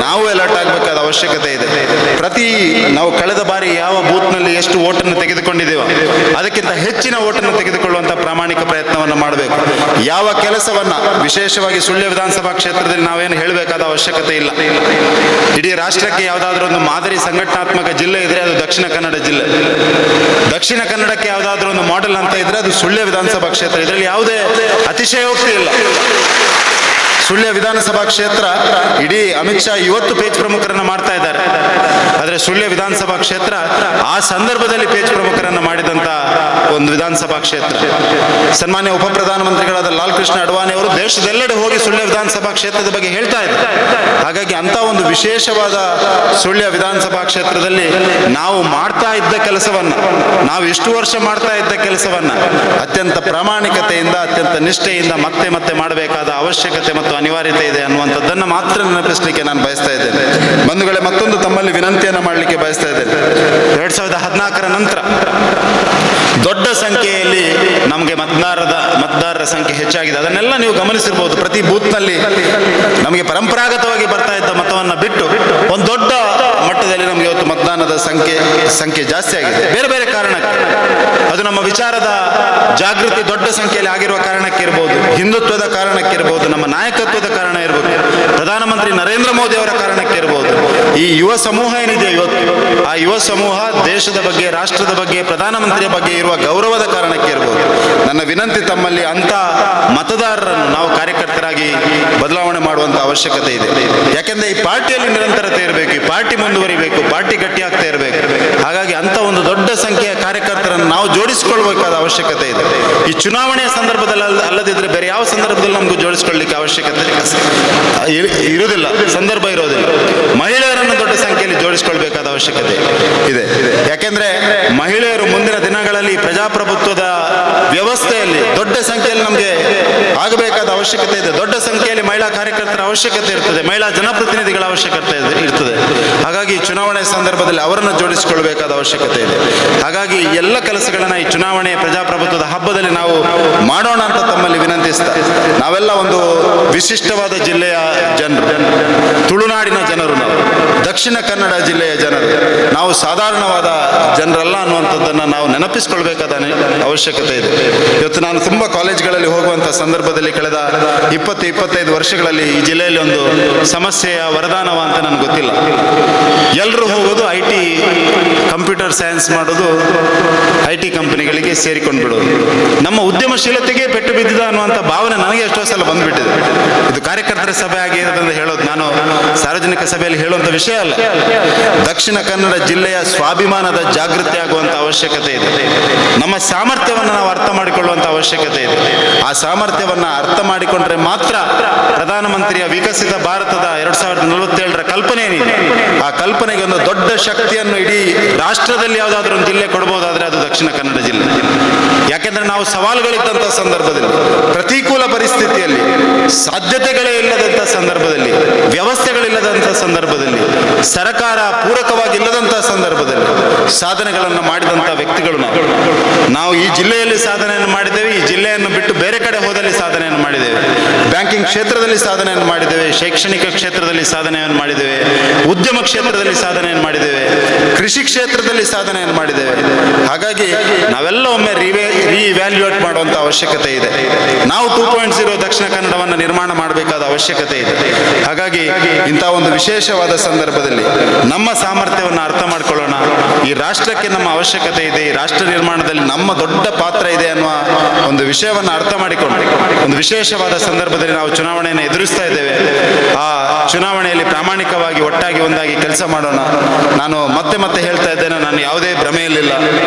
[SPEAKER 2] ನಾವು ಅಲರ್ಟ್ ಆಗಬೇಕಾದ ಅವಶ್ಯಕತೆ ಇದೆ. ನಾವು ಕಳೆದ ಬಾರಿ ಯಾವ ಬೂತ್ನಲ್ಲಿ ಎಷ್ಟು ಓಟನ್ನು ತೆಗೆದುಕೊಂಡಿದ್ದೇವೋ ಅದಕ್ಕಿಂತ ಹೆಚ್ಚಿನ ಓಟನ್ನು ತೆಗೆದುಕೊಳ್ಳುವಂಥ ಪ್ರಾಮಾಣಿಕ ಪ್ರಯತ್ನವನ್ನು ಮಾಡಬೇಕು. ಯಾವ ಕೆಲಸವನ್ನ, ವಿಶೇಷವಾಗಿ ಸುಳ್ಯ ವಿಧಾನಸಭಾ ಕ್ಷೇತ್ರದಲ್ಲಿ ನಾವೇನು ಹೇಳಬೇಕಾದ ಅವಶ್ಯಕತೆ ಇಲ್ಲ. ಇಡೀ ರಾಷ್ಟ್ರಕ್ಕೆ ಯಾವುದಾದ್ರೂ ಒಂದು ಮಾದರಿ ಸಂಘಟನಾತ್ಮಕ ಜಿಲ್ಲೆ ಇದ್ರೆ ಅದು ದಕ್ಷಿಣ ಕನ್ನಡ ಜಿಲ್ಲೆ. ದಕ್ಷಿಣ ಕನ್ನಡಕ್ಕೆ ಯಾವುದಾದ್ರೂ ಒಂದು ಮಾಡೆಲ್ ಅಂತ ಇದ್ರೆ ಅದು ಸುಳ್ಯ ವಿಧಾನಸಭಾ ಕ್ಷೇತ್ರ. ಇದರಲ್ಲಿ ಯಾವುದೇ ಅತಿಶಯೋಕ್ತಿ ಇಲ್ಲ. ಸುಳ್ಯ ವಿಧಾನಸಭಾ ಕ್ಷೇತ್ರ ಇಡೀ ಅಮಿತ್ ಶಾ ಇವತ್ತು ಪೇಜ್ ಪ್ರಮುಖರನ್ನು ಮಾಡ್ತಾ ಇದ್ದಾರೆ. ಆದರೆ ಸುಳ್ಯ ವಿಧಾನಸಭಾ ಕ್ಷೇತ್ರ ಆ ಸಂದರ್ಭದಲ್ಲಿ ಪೇಜ್ ಪ್ರಮುಖರನ್ನು ಮಾಡಿದಂತ ಒಂದು ವಿಧಾನಸಭಾ ಕ್ಷೇತ್ರ. ಸನ್ಮಾನ್ಯ ಉಪ ಪ್ರಧಾನಮಂತ್ರಿಗಳಾದ ಲಾಲ್ ಕೃಷ್ಣ ಅಡ್ವಾಣಿ ಅವರು ದೇಶದೆಲ್ಲೆಡೆ ಹೋಗಿ ಸುಳ್ಯ ವಿಧಾನಸಭಾ ಕ್ಷೇತ್ರದ ಬಗ್ಗೆ ಹೇಳ್ತಾ ಇದ್ದಾರೆ. ಹಾಗಾಗಿ ಅಂತ ಒಂದು ವಿಶೇಷವಾದ ಸುಳ್ಯ ವಿಧಾನಸಭಾ ಕ್ಷೇತ್ರದಲ್ಲಿ ನಾವು ಮಾಡ್ತಾ ಇದ್ದ ಕೆಲಸವನ್ನ, ನಾವು ಇಷ್ಟು ವರ್ಷ ಮಾಡ್ತಾ ಇದ್ದ ಕೆಲಸವನ್ನ ಅತ್ಯಂತ ಪ್ರಾಮಾಣಿಕತೆಯಿಂದ, ಅತ್ಯಂತ ನಿಷ್ಠೆಯಿಂದ ಮತ್ತೆ ಮತ್ತೆ ಮಾಡಬೇಕಾದ ಅವಶ್ಯಕತೆ ಮತ್ತು ಅನಿವಾರ್ಯತೆ ಇದೆ ಅನ್ನುವಂಥದ್ದನ್ನು ಮಾತ್ರ ನೆನಪಿಸಲಿಕ್ಕೆ ನಾನು ಬಯಸ್ತಾ ಇದ್ದೇನೆ. ಬಂಧುಗಳೇ, ಮತ್ತೊಂದು ತಮ್ಮಲ್ಲಿ ವಿನಂತಿಯನ್ನು ಮಾಡಲಿಕ್ಕೆ ಬಯಸ್ತಾ ಇದ್ದೇನೆ. 2014 ನಂತರ ದೊಡ್ಡ ಸಂಖ್ಯೆಯಲ್ಲಿ ನಮಗೆ ಮತದಾರರ ಸಂಖ್ಯೆ ಹೆಚ್ಚಾಗಿದೆ. ಅದನ್ನೆಲ್ಲ ನೀವು ಗಮನಿಸಿರ್ಬೋದು. ಪ್ರತಿ ಬೂತ್ನಲ್ಲಿ ನಮಗೆ ಪರಂಪರಾಗತವಾಗಿ ಬರ್ತಾ ಇದ್ದ ಮತವನ್ನು ಬಿಟ್ಟು ಒಂದು ದೊಡ್ಡ ಮಟ್ಟದಲ್ಲಿ ನಮಗೆ ಇವತ್ತು ಮತದಾನದ ಸಂಖ್ಯೆ ಜಾಸ್ತಿ ಆಗಿದೆ. ಬೇರೆ ಬೇರೆ ಕಾರಣಕ್ಕೆ, ಅದು ನಮ್ಮ ವಿಚಾರದ ಜಾಗೃತಿ ದೊಡ್ಡ ಸಂಖ್ಯೆಯಲ್ಲಿ ಆಗಿರುವ ಕಾರಣಕ್ಕೆ ಇರ್ಬೋದು, ಹಿಂದುತ್ವದ ಕಾರಣಕ್ಕೆ ಇರ್ಬೋದು, ನಮ್ಮ ನಾಯಕತ್ವದ ಕಾರಣ ಇರ್ಬೋದು, ಪ್ರಧಾನಮಂತ್ರಿ ನರೇಂದ್ರ ಮೋದಿ ಅವರ ಕಾರಣಕ್ಕೆ ಇರ್ಬೋದು. ಈ ಯುವ ಸಮೂಹ ಏನಿದೆ ಇವತ್ತು, ಆ ಯುವ ಸಮೂಹ ದೇಶದ ಬಗ್ಗೆ, ರಾಷ್ಟ್ರದ ಬಗ್ಗೆ, ಪ್ರಧಾನಮಂತ್ರಿಯ ಬಗ್ಗೆ ಇರುವ ಗೌರವದ ಕಾರಣಕ್ಕೆ ಇರ್ಬೋದು. ನನ್ನ ವಿನಂತಿ ತಮ್ಮಲ್ಲಿ ಅಂತ ಮತದಾರರನ್ನು ನಾವು ಕಾರ್ಯಕರ್ತರಾಗಿ ಬದಲಾವಣೆ ಮಾಡುವಂತ ಅವಶ್ಯಕತೆ ಇದೆ. ಯಾಕೆಂದ್ರೆ ಈ ಪಾರ್ಟಿಯಲ್ಲಿ ನಿರಂತರತೆ ಇರಬೇಕು, ಈ ಪಾರ್ಟಿ ಮುಂದುವರಿಬೇಕು, ಪಾರ್ಟಿ ಗಟ್ಟಿಯಾಗ್ತಾ ಇರಬೇಕು. ಹಾಗಾಗಿ ಅಂತ ಒಂದು ದೊಡ್ಡ ಸಂಖ್ಯೆಯ ಕಾರ್ಯಕರ್ತರನ್ನು ನಾವು ಜೋಡಿಸಿಕೊಳ್ಳಬೇಕಾದ ಅವಶ್ಯಕತೆ ಇದೆ. ಈ ಚುನಾವಣೆಯ ಸಂದರ್ಭದಲ್ಲಿ ಅಲ್ಲದಿದ್ರೆ ಬೇರೆ ಯಾವ ಸಂದರ್ಭದಲ್ಲಿ ನಮಗೂ ಜೋಡಿಸಿಕೊಳ್ಳಲಿಕ್ಕೆ ಅವಶ್ಯಕತೆ ಇರುವುದಿಲ್ಲ, ಸಂದರ್ಭ ಇರೋದಿಲ್ಲ. ಮಹಿಳೆಯರನ್ನು ದೊಡ್ಡ ಸಂಖ್ಯೆಯಲ್ಲಿ ಜೋಡಿಸಿಕೊಳ್ಬೇಕಾದ ಅವಶ್ಯಕತೆ ಇದೆ. ಯಾಕೆಂದ್ರೆ ಮಹಿಳೆಯರು ಮುಂದಿನ ದಿನಗಳಲ್ಲಿ ಪ್ರಜಾಪ್ರಭುತ್ವದ ವ್ಯವಸ್ಥೆಯಲ್ಲಿ ದೊಡ್ಡ ಸಂಖ್ಯೆಯಲ್ಲಿ ನಮಗೆ ಆಗಬೇಕಾದ ಅವಶ್ಯಕತೆ ಇದೆ. ದೊಡ್ಡ ಸಂಖ್ಯೆಯಲ್ಲಿ ಮಹಿಳಾ ಕಾರ್ಯಕರ್ತರ ಅವಶ್ಯಕತೆ ಇರ್ತದೆ, ಮಹಿಳಾ ಜನಪ್ರತಿನಿಧಿಗಳ ಅವಶ್ಯಕತೆ ಇರ್ತದೆ. ಹಾಗಾಗಿ ಚುನಾವಣೆ ಸಂದರ್ಭದಲ್ಲಿ ಅವರನ್ನು ಜೋಡಿಸಿಕೊಳ್ಳಬೇಕಾದ ಅವಶ್ಯಕತೆ ಇದೆ. ಹಾಗಾಗಿ ಎಲ್ಲ ಕೆಲಸಗಳನ್ನ ಈ ಚುನಾವಣೆ ಪ್ರಜಾಪ್ರಭುತ್ವದ ಹಬ್ಬದಲ್ಲಿ ನಾವು ಮಾಡೋಣ ಅಂತ ತಮ್ಮಲ್ಲಿ ವಿನಂತಿಸ್ತಾ, ನಾವೆಲ್ಲ ಒಂದು ವಿಶಿಷ್ಟವಾದ ಜಿಲ್ಲೆಯ ಜನರು, ತುಳುನಾಡಿನ ಜನರು, ನಾವು ದಕ್ಷಿಣ ಕನ್ನಡ ಜಿಲ್ಲೆಯ ಜನರು, ನಾವು ಸಾಧಾರಣವಾದ ಜನರಲ್ಲ ಅನ್ನುವಂಥದ್ದನ್ನು ನಾವು ನೆನಪಿಸಿಕೊಳ್ಬೇಕಾದ ಅವಶ್ಯಕತೆ ಇದೆ. ಇವತ್ತು ನಾನು ತುಂಬ ಕಾಲೇಜ್ಗಳಲ್ಲಿ ಹೋಗುವಂಥ ಸಂದರ್ಭದಲ್ಲಿ ಕಳೆದ 20-25 ವರ್ಷಗಳಲ್ಲಿ ಈ ಜಿಲ್ಲೆಯಲ್ಲಿ ಒಂದು ಸಮಸ್ಯೆಯ ವರದಾನವ ಅಂತ ನನಗೆ ಗೊತ್ತಿಲ್ಲ. ಎಲ್ಲರೂ ಹೋಗೋದು IT, ಕಂಪ್ಯೂಟರ್ ಸೈನ್ಸ್ ಮಾಡೋದು, IT ಕಂಪನಿಗಳಿಗೆ ಸೇರಿಕೊಂಡು ಬಿಡೋದು. ನಮ್ಮ ಉದ್ಯಮಶೀಲತೆಗೆ ಪೆಟ್ಟು ಬಿದ್ದಿದ ಅನ್ನುವಂಥ ಭಾವನೆ ನನಗೆ ಎಷ್ಟೋ ಸಲ ಬಂದುಬಿಟ್ಟಿದೆ. ಇದು ಕಾರ್ಯಕರ್ತರ ಸಭೆ ಆಗಿರೋದ್ರಿಂದ ಹೇಳೋದು. ನಾನು ಸಾರ್ವಜನಿಕ ಸಭೆಯಲ್ಲಿ ಹೇಳುವಂಥ ವಿಷಯ ಅಲ್ಲ. ದಕ್ಷಿಣ ಕನ್ನಡ ಜಿಲ್ಲೆಯ ಸ್ವಾಭಿಮಾನದ ಜಾಗೃತಿ ಆಗುವಂಥ ಅವಶ್ಯಕತೆ ಇದೆ. ನಮ್ಮ ಸಾಮರ್ಥ್ಯವನ್ನು ನಾವು ಅರ್ಥ ಮಾಡಿಕೊಳ್ಳುವಂಥ ಅವಶ್ಯಕತೆ ಇದೆ. ಆ ಸಾಮರ್ಥ್ಯವನ್ನು ಅರ್ಥ ಮಾಡಿಕೊಂಡ್ರೆ ಮಾತ್ರ ಪ್ರಧಾನಮಂತ್ರಿಯ ವಿಕಸಿತ ಭಾರತದ 2047ರ ಕಲ್ಪನೆ ಏನಿದೆ, ಆ ಕಲ್ಪನೆಗೆ ಒಂದು ದೊಡ್ಡ ಶಕ್ತಿಯನ್ನು ಇಡೀ ರಾಷ್ಟ್ರದಲ್ಲಿ ಯಾವುದಾದ್ರೂ ಒಂದು ಜಿಲ್ಲೆ ಕೊಡಬಹುದಾದ್ರೆ ಅದು ದಕ್ಷಿಣ ಕನ್ನಡ ಜಿಲ್ಲೆ. ಯಾಕೆಂದ್ರೆ ನಾವು ಸವಾಲುಗಳಿದ್ದಂಥ ಸಂದರ್ಭದಲ್ಲಿ, ಪ್ರತಿಕೂಲ ಪರಿಸ್ಥಿತಿಯಲ್ಲಿ, ಸಾಧ್ಯತೆಗಳೇ ಇಲ್ಲದಂಥ ಸಂದರ್ಭದಲ್ಲಿ, ವ್ಯವಸ್ಥೆಗಳಿಲ್ಲದಂಥ ಸಂದರ್ಭದಲ್ಲಿ, ಸರ್ಕಾರ ಪೂರಕವಾಗಿಲ್ಲದಂಥ ಸಂದರ್ಭದಲ್ಲಿ ಸಾಧನೆಗಳನ್ನು ಮಾಡಿದಂಥ ವ್ಯಕ್ತಿಗಳು ನಾವು ಈ ಜಿಲ್ಲೆಯಲ್ಲಿ ಸಾಧನೆಯನ್ನು ಮಾಡಿದ್ದೇವೆ. ಈ ಜಿಲ್ಲೆಯನ್ನು ಬಿಟ್ಟು ಬೇರೆ ಕಡೆ ಹೋದಲ್ಲಿ ಸಾಧನೆಯನ್ನು ಮಾಡಿದ್ದೇವೆ. ಬ್ಯಾಂಕಿಂಗ್ ಕ್ಷೇತ್ರದಲ್ಲಿ ಸಾಧನೆಯನ್ನು ಮಾಡಿದ್ದೇವೆ, ಶೈಕ್ಷಣಿಕ ಕ್ಷೇತ್ರದಲ್ಲಿ ಸಾಧನೆಯನ್ನು ಮಾಡಿದ್ದೇವೆ, ಉದ್ಯಮ ಕ್ಷೇತ್ರದಲ್ಲಿ ಸಾಧನೆಯನ್ನು ಮಾಡಿದ್ದೇವೆ, ಕೃಷಿ ಕ್ಷೇತ್ರದಲ್ಲಿ ಸಾಧನೆಯನ್ನು ಮಾಡಿದ್ದೇವೆ. ಹಾಗಾಗಿ ನಾವೆಲ್ಲ ಒಮ್ಮೆ ರೀವ್ಯಾಲ್ಯೂಯೇಟ್ ಮಾಡುವಂಥ ಅವಶ್ಯಕತೆ ಇದೆ. ನಾವು 2.0 ದಕ್ಷಿಣ ಕನ್ನಡವನ್ನು ನಿರ್ಮಾಣ ಮಾಡಬೇಕಾದ ಅವಶ್ಯಕತೆ ಇದೆ. ಹಾಗಾಗಿ ಇಂಥ ಒಂದು ವಿಶೇಷವಾದ ಸಂದರ್ಭದಲ್ಲಿ ನಮ್ಮ ಸಾಮರ್ಥ್ಯವನ್ನು ಅರ್ಥ ಮಾಡಿಕೊಳ್ಳೋಣ. ಈ ರಾಷ್ಟ್ರಕ್ಕೆ ನಮ್ಮ ಅವಶ್ಯಕತೆ ಇದೆ, ಈ ರಾಷ್ಟ್ರ ನಿರ್ಮಾಣದಲ್ಲಿ ನಮ್ಮ ದೊಡ್ಡ ಪಾತ್ರ ಇದೆ ಅನ್ನುವ ಒಂದು ವಿಷಯವನ್ನು ಅರ್ಥ ಮಾಡಿಕೊಂಡು ಒಂದು ವಿಶೇಷವಾದ ಸಂದರ್ಭದಲ್ಲಿ ನಾವು ಚುನಾವಣೆಯನ್ನು ಎದುರಿಸ್ತಾ ಇದ್ದೇವೆ. ಆ ಚುನಾವಣೆಯಲ್ಲಿ ಪ್ರಾಮಾಣಿಕವಾಗಿ ಒಟ್ಟಾಗಿ ಒಂದಾಗಿ ಕೆಲಸ ಮಾಡೋಣ. ನಾನು ಮತ್ತೆ ಮತ್ತೆ ಹೇಳ್ತಾ ಇದ್ದೇನೆ, ನಾನು ಯಾವುದೇ ಭ್ರಮೆಯಲ್ಲಿಲ್ಲ.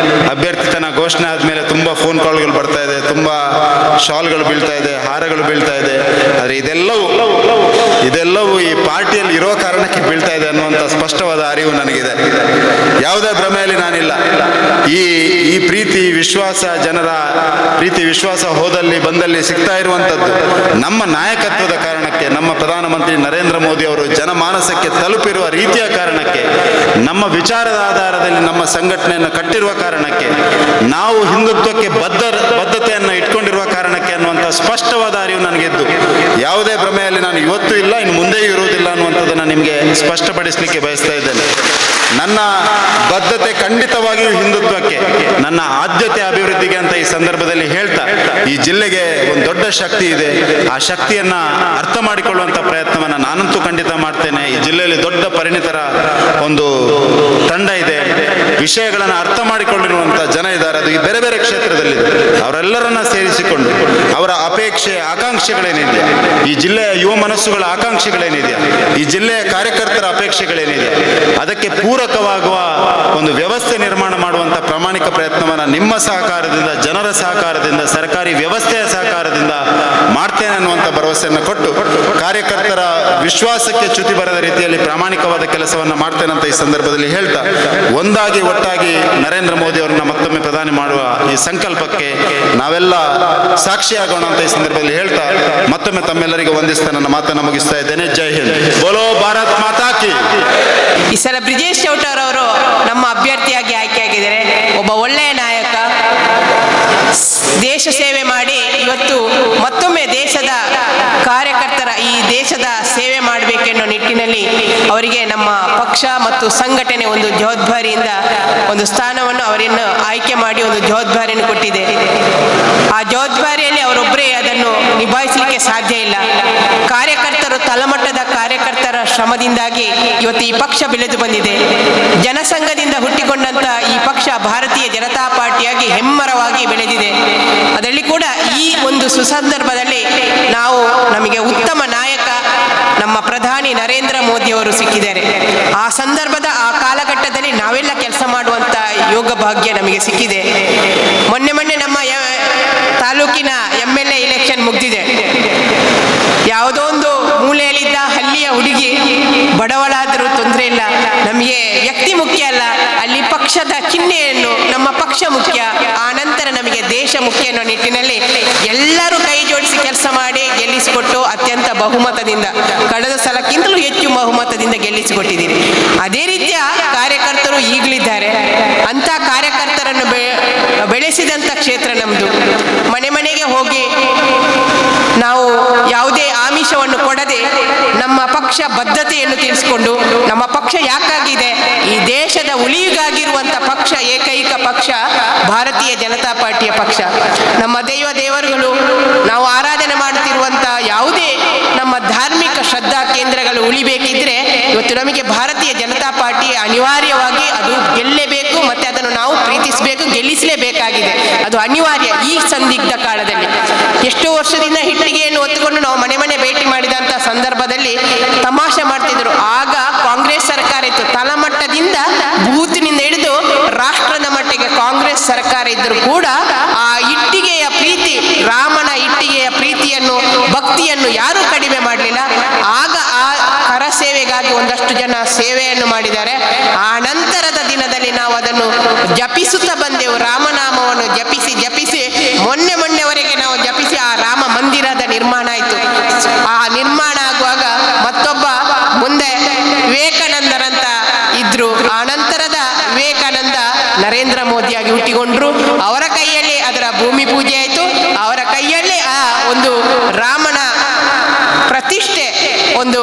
[SPEAKER 2] ಅಭ್ಯರ್ಥಿತನ ಘೋಷಣೆ ಆದಮೇಲೆ ತುಂಬ ಫೋನ್ ಕಾಲ್ಗಳು ಬರ್ತಾ ಇದೆ, ತುಂಬ ಶಾಲ್ಗಳು ಬೀಳ್ತಾ ಇದೆ, ಹಾರಗಳು ಬೀಳ್ತಾ ಇದೆ. ಆದರೆ ಇದೆಲ್ಲವೂ ಈ ಪಾರ್ಟಿಯಲ್ಲಿ ಇರೋ ಕಾರಣಕ್ಕೆ ಬೀಳ್ತಾ ಇದೆ ಅನ್ನುವಂಥ ಸ್ಪಷ್ಟವಾದ ಅರಿವು ನನಗಿದೆ. ಯಾವುದೇ ಭ್ರಮೆಯಲ್ಲಿ ನಾನಿಲ್ಲ. ಈ ಪ್ರೀತಿ ವಿಶ್ವಾಸ, ಜನರ ಪ್ರೀತಿ ವಿಶ್ವಾಸ ಹೋದಲ್ಲಿ ಬಂದಲ್ಲಿ ಸಿಗ್ತಾ ಇರುವಂಥದ್ದು ನಮ್ಮ ನಾಯಕತ್ವದ ಕಾರಣಕ್ಕೆ, ನಮ್ಮ ಪ್ರಧಾನಮಂತ್ರಿ ನರೇಂದ್ರ ಮೋದಿ ಅವರು ಜನಮಾನಸಕ್ಕೆ ತಲುಪಿರುವ ರೀತಿಯ ಕಾರಣಕ್ಕೆ, ನಮ್ಮ ವಿಚಾರದ ಆಧಾರದಲ್ಲಿ ನಮ್ಮ ಸಂಘಟನೆಯನ್ನು ಕಟ್ಟಿರುವ ಕಾರಣಕ್ಕೆ, ನಾವು ಹಿಂದುತ್ವಕ್ಕೆ ಬದ್ಧತೆಯನ್ನು ಇಟ್ಕೊಂಡಿರುವ ಕಾರಣಕ್ಕೆ ಅನ್ನುವಂಥ ಸ್ಪಷ್ಟವಾದ ಅರಿವು ನನಗಿದ್ದು ಯಾವುದೇ ಭ್ರಮೆಯಲ್ಲಿ ನಾನು ಇವತ್ತೂ ಇಲ್ಲ, ಇನ್ನು ಮುಂದೆಯೂ ಇರುವುದಿಲ್ಲ ಅನ್ನುವಂಥದ್ದನ್ನು ನಿಮಗೆ ಸ್ಪಷ್ಟಪಡಿಸಲಿಕ್ಕೆ ಬಯಸ್ತಾ ಇದ್ದೇನೆ. ನನ್ನ ಬದ್ಧತೆ ಖಂಡಿತವಾಗಿಯೂ ಹಿಂದುತ್ವಕ್ಕೆ, ನನ್ನ ಆದ್ಯತೆ ಅಭಿವೃದ್ಧಿಗೆ ಅಂತ ಈ ಸಂದರ್ಭದಲ್ಲಿ ಹೇಳ್ತಾ, ಈ ಜಿಲ್ಲೆಗೆ ಒಂದು ದೊಡ್ಡ ಶಕ್ತಿ ಇದೆ. ಆ ಶಕ್ತಿಯನ್ನು ಅರ್ಥ ಮಾಡಿಕೊಳ್ಳುವಂಥ ಪ್ರಯತ್ನವನ್ನು ನಾನಂತೂ ಖಂಡಿತ ಮಾಡ್ತೇನೆ. ಈ ಜಿಲ್ಲೆಯಲ್ಲಿ ದೊಡ್ಡ ಪರಿಣಿತರ ಒಂದು ತಂಡ ಇದೆ, ವಿಷಯಗಳನ್ನು ಅರ್ಥ ಮಾಡಿಕೊಂಡಿರುವಂಥ ಜನ ಇದ್ದಾರೆ. ಅದು ಈ ಬೇರೆ ಬೇರೆ ಕ್ಷೇತ್ರದಲ್ಲಿದೆ. ಅವರೆಲ್ಲರನ್ನ ಸೇರಿಸಿಕೊಂಡು ಅವರ ಅಪೇಕ್ಷೆ ಆಕಾಂಕ್ಷೆಗಳೇನಿದೆ, ಈ ಜಿಲ್ಲೆಯ ಯುವ ಮನಸ್ಸುಗಳ ಆಕಾಂಕ್ಷೆಗಳೇನಿದೆ, ಈ ಜಿಲ್ಲೆಯ ಕಾರ್ಯಕರ್ತರ ಅಪೇಕ್ಷೆಗಳೇನಿದೆ, ಅದಕ್ಕೆ ಪೂರಕವಾಗುವ ಒಂದು ವ್ಯವಸ್ಥೆ ನಿರ್ಮಾಣ ಮಾಡುವಂಥ ಪ್ರಾಮಾಣಿಕ ಪ್ರಯತ್ನವನ್ನು ನಿಮ್ಮ ಸಹಕಾರದಿಂದ, ಜನರ ಸಹಕಾರದಿಂದ, ಸರ್ಕಾರಿ ವ್ಯವಸ್ಥೆಯ ಸಹಕಾರದಿಂದ ಮಾಡ್ತೇನೆ ಅನ್ನುವಂಥ ಭರವಸೆಯನ್ನು ಕೊಟ್ಟು, ಕಾರ್ಯಕರ್ತರ ವಿಶ್ವಾಸಕ್ಕೆ ಚ್ಯುತಿ ಬರದ ರೀತಿಯಲ್ಲಿ ಪ್ರಾಮಾಣಿಕವಾದ ಕೆಲಸವನ್ನು ಮಾಡ್ತೇನೆ ಅಂತ ಈ ಸಂದರ್ಭದಲ್ಲಿ ಹೇಳ್ತಾ, ಒಂದಾಗಿ ಒಟ್ಟಾಗಿ ನರೇಂದ್ರ ಮೋದಿ ಅವರನ್ನ ಮತ್ತೊಮ್ಮೆ ಪ್ರಧಾನಿ ಮಾಡುವ ಈ ಸಂಕಲ್ಪಕ್ಕೆ ನಾವೆಲ್ಲ ಸಾಕ್ಷಿಯಾಗೋಣ ಅಂತ ಈ ಸಂದರ್ಭದಲ್ಲಿ ಹೇಳ್ತಾ, ಮತ್ತೊಮ್ಮೆ ತಮ್ಮೆಲ್ಲರಿಗೂ ವಂದಿಸ್ತಾ ನನ್ನ ಮಾತನ್ನು ಮುಗಿಸ್ತಾ ಇದ್ದೇನೆ. ಜೈ ಹಿಂದ್, ಬೋಲೋ ಭಾರತ್ ಮಾತಾ ಕಿ.
[SPEAKER 3] ಈ ಸಲ ಬ್ರಿಜೇಶ್ ಚೌಟರ್ ಅವರು ನಮ್ಮ ಅಭ್ಯರ್ಥಿಯಾಗಿ ಆಯ್ಕೆಯಾಗಿದ್ದಾರೆ. ಒಬ್ಬ ಒಳ್ಳೆಯ ನಾಯಕ, ದೇಶ ಸೇವೆ ಮಾಡಿ ಇವತ್ತು ಮತ್ತೊಮ್ಮೆ ದೇಶದ ಕಾರ್ಯಕರ್ತರ, ಈ ದೇಶದ ಸೇವೆ ಮಾಡಬೇಕೆನ್ನೋ ನಿಟ್ಟಿನಲ್ಲಿ ಅವರಿಗೆ ನಮ್ಮ ಪಕ್ಷ ಮತ್ತು ಸಂಘಟನೆ ಒಂದು ಜವಾಬ್ದಾರಿಯಿಂದ ಒಂದು ಸ್ಥಾನವನ್ನು ಅವರನ್ನು ಆಯ್ಕೆ ಮಾಡಿ ಒಂದು ಜವಾಬ್ದಾರಿಯನ್ನು ಕೊಟ್ಟಿದೆ. ಆ ಜವಾಬ್ದಾರಿಯಲ್ಲಿ ಅವರೊಬ್ಬರೇ ಅದನ್ನು ನಿಭಾಯಿಸಲಿಕ್ಕೆ ಸಾಧ್ಯ ಇಲ್ಲ. ಕಾರ್ಯಕರ್ತರು, ತಳಮಟ್ಟದ ಕಾರ್ಯಕರ್ತರ ಶ್ರಮದಿಂದಾಗಿ ಇವತ್ತು ಈ ಪಕ್ಷ ಬೆಳೆದು ಬಂದಿದೆ. ಜನಸಂಘದಿಂದ ಹುಟ್ಟಿಕೊಂಡಂತ ಈ ಪಕ್ಷ ಭಾರತೀಯ ಜನತಾ ಪಾರ್ಟಿಯಾಗಿ ಹೆಮ್ಮರವಾಗಿ ಬೆಳೆದಿದೆ. ಅದರಲ್ಲಿ ಕೂಡ ಈ ಒಂದು ಸುಸಂದರ್ಭದಲ್ಲಿ ನಮಗೆ ಉತ್ತಮ ನಾಯಕ ನಮ್ಮ ಪ್ರಧಾನಿ ನರೇಂದ್ರ ಮೋದಿ ಅವರು ಸಿಕ್ಕಿದ್ದಾರೆ. ಆ ಸಂದರ್ಭದ ಆ ಕಾಲಘಟ್ಟದಲ್ಲಿ ನಾವೆಲ್ಲ ಕೆಲಸ ಮಾಡುವಂತ ಯೋಗ ಭಾಗ್ಯ ನಮಗೆ ಸಿಕ್ಕಿದೆ. ಮೊನ್ನೆ ನಮ್ಮ ತಾಲೂಕಿನ MLA ಇಲೆಕ್ಷನ್ ಮುಗಿದಿದೆ. ಯಾವುದೋ ಒಂದು ಮೂಲೆಯಲ್ಲಿದ್ದ ಹಳ್ಳಿಯ ಹುಡುಗಿ, ಬಡವಳಾದರೂ ತೊಂದರೆ ಇಲ್ಲ, ನಮಗೆ ವ್ಯಕ್ತಿ ಮುಖ್ಯ ಅಲ್ಲ, ಅಲ್ಲಿ ಪಕ್ಷದ ಚಿಹ್ನೆಯನ್ನು, ನಮ್ಮ ಪಕ್ಷ ಮುಖ್ಯ, ಆ ನಂತರ ನಮಗೆ ದೇಶ ಮುಖ್ಯ ಅನ್ನೋ ನಿಟ್ಟಿನಲ್ಲಿ ಎಲ್ಲರೂ ಕೈ ಜೋಡಿಸಿ ಕೆಲಸ ಮಾಡಿ ಗೆಲ್ಲಿಸಿಕೊಟ್ಟು ಅತ್ಯಂತ ಬಹುಮತದಿಂದ, ಕಳೆದ ಸಲಕ್ಕಿಂತಲೂ ಹೆಚ್ಚು ಬಹುಮತದಿಂದ ಗೆಲ್ಲಿಸಿಕೊಟ್ಟಿದ್ದೀರಿ. ಅದೇ ರೀತಿಯ ಕಾರ್ಯಕರ್ತರು ಈಗಲಿದ್ದಾರೆ. ಅಂಥ ಕಾರ್ಯಕರ್ತರನ್ನು ಬೆಳೆಸಿದಂಥ ಕ್ಷೇತ್ರ ನಮ್ಮದು. ಮನೆ ಮನೆಗೆ ಹೋಗಿ ನಾವು ಯಾವುದೇ ಆಮಿಷವನ್ನು ಕೊಡದೆ ನಮ್ಮ ಪಕ್ಷ ಬದ್ಧತೆಯನ್ನು ತಿಳಿಸಿಕೊಂಡು, ನಮ್ಮ ಪಕ್ಷ ಯಾಕಾಗಿದೆ, ಈ ದೇಶದ ಉಳಿವಿಗಾಗಿರುವಂಥ ಪಕ್ಷ, ಏಕೈಕ ಪಕ್ಷ ಭಾರತೀಯ ಜನತಾ ಪಾರ್ಟಿಯ ಪಕ್ಷ. ನಮ್ಮ ದೇವರುಗಳು, ನಾವು ಆರಾಧನೆ ಮಾಡುತ್ತಿರುವಂಥ ಯಾವುದೇ ನಮ್ಮ ಧಾರ್ಮಿಕ ಶ್ರದ್ಧಾ ಕೇಂದ್ರಗಳು ಉಳಿಬೇಕಿದ್ರೆ ಇವತ್ತು ನಮಗೆ ಭಾರತೀಯ ಜನತಾ ಪಾರ್ಟಿ ಅನಿವಾರ್ಯವಾಗಿ ಅದು ಗೆಲ್ಲಲೇಬೇಕು, ಮತ್ತೆ ಅದನ್ನು ನಾವು ಪ್ರೀತಿಸಬೇಕು, ಗೆಲ್ಲಿಸಲೇಬೇಕಾಗಿದೆ. ಅದು ಅನಿವಾರ್ಯ ಈ ಸಂದಿಗ್ಧ ಕಾಲದಲ್ಲಿ. ಎಷ್ಟೋ ವರ್ಷದಿಂದ ಹಿಟ್ಟಿಗೆಯನ್ನು ಹೊತ್ತುಕೊಂಡು ನಾವು ಮನೆ ಭೇಟಿ ಮಾಡಿದಂಥ ಸಂದರ್ಭದಲ್ಲಿ ತಮಾಷೆ ಮಾಡ್ತಿದ್ರು. ಆ ಎಷ್ಟು ಜನ ಸೇವೆಯನ್ನು ಮಾಡಿದ್ದಾರೆ. ಆ ನಂತರದ ದಿನದಲ್ಲಿ ನಾವು ಅದನ್ನು ಜಪಿಸುತ್ತಾ ಬಂದೆವು. ರಾಮನಾಮವನ್ನು ಜಪಿಸಿ ಜಪಿಸಿ ಮೊನ್ನೆವರೆಗೆ ನಾವು ಜಪಿಸಿ ಆ ರಾಮ ಮಂದಿರದ ನಿರ್ಮಾಣ ಆಯಿತು. ಆ ನಿರ್ಮಾಣ ಆಗುವಾಗ ಮತ್ತೊಬ್ಬ ಮುಂದೆ ವಿವೇಕಾನಂದರಂತ ಇದ್ರು. ಆ ನಂತರದ ವಿವೇಕಾನಂದ ನರೇಂದ್ರ ಮೋದಿಯಾಗಿ ಹುಟ್ಟಿಕೊಂಡ್ರು. ಅವರ ಕೈಯಲ್ಲಿ ಅದರ ಭೂಮಿ ಪೂಜೆ ಆಯಿತು. ಅವರ ಕೈಯಲ್ಲಿ ಆ ಒಂದು ರಾಮನ ಪ್ರತಿಷ್ಠೆ ಒಂದು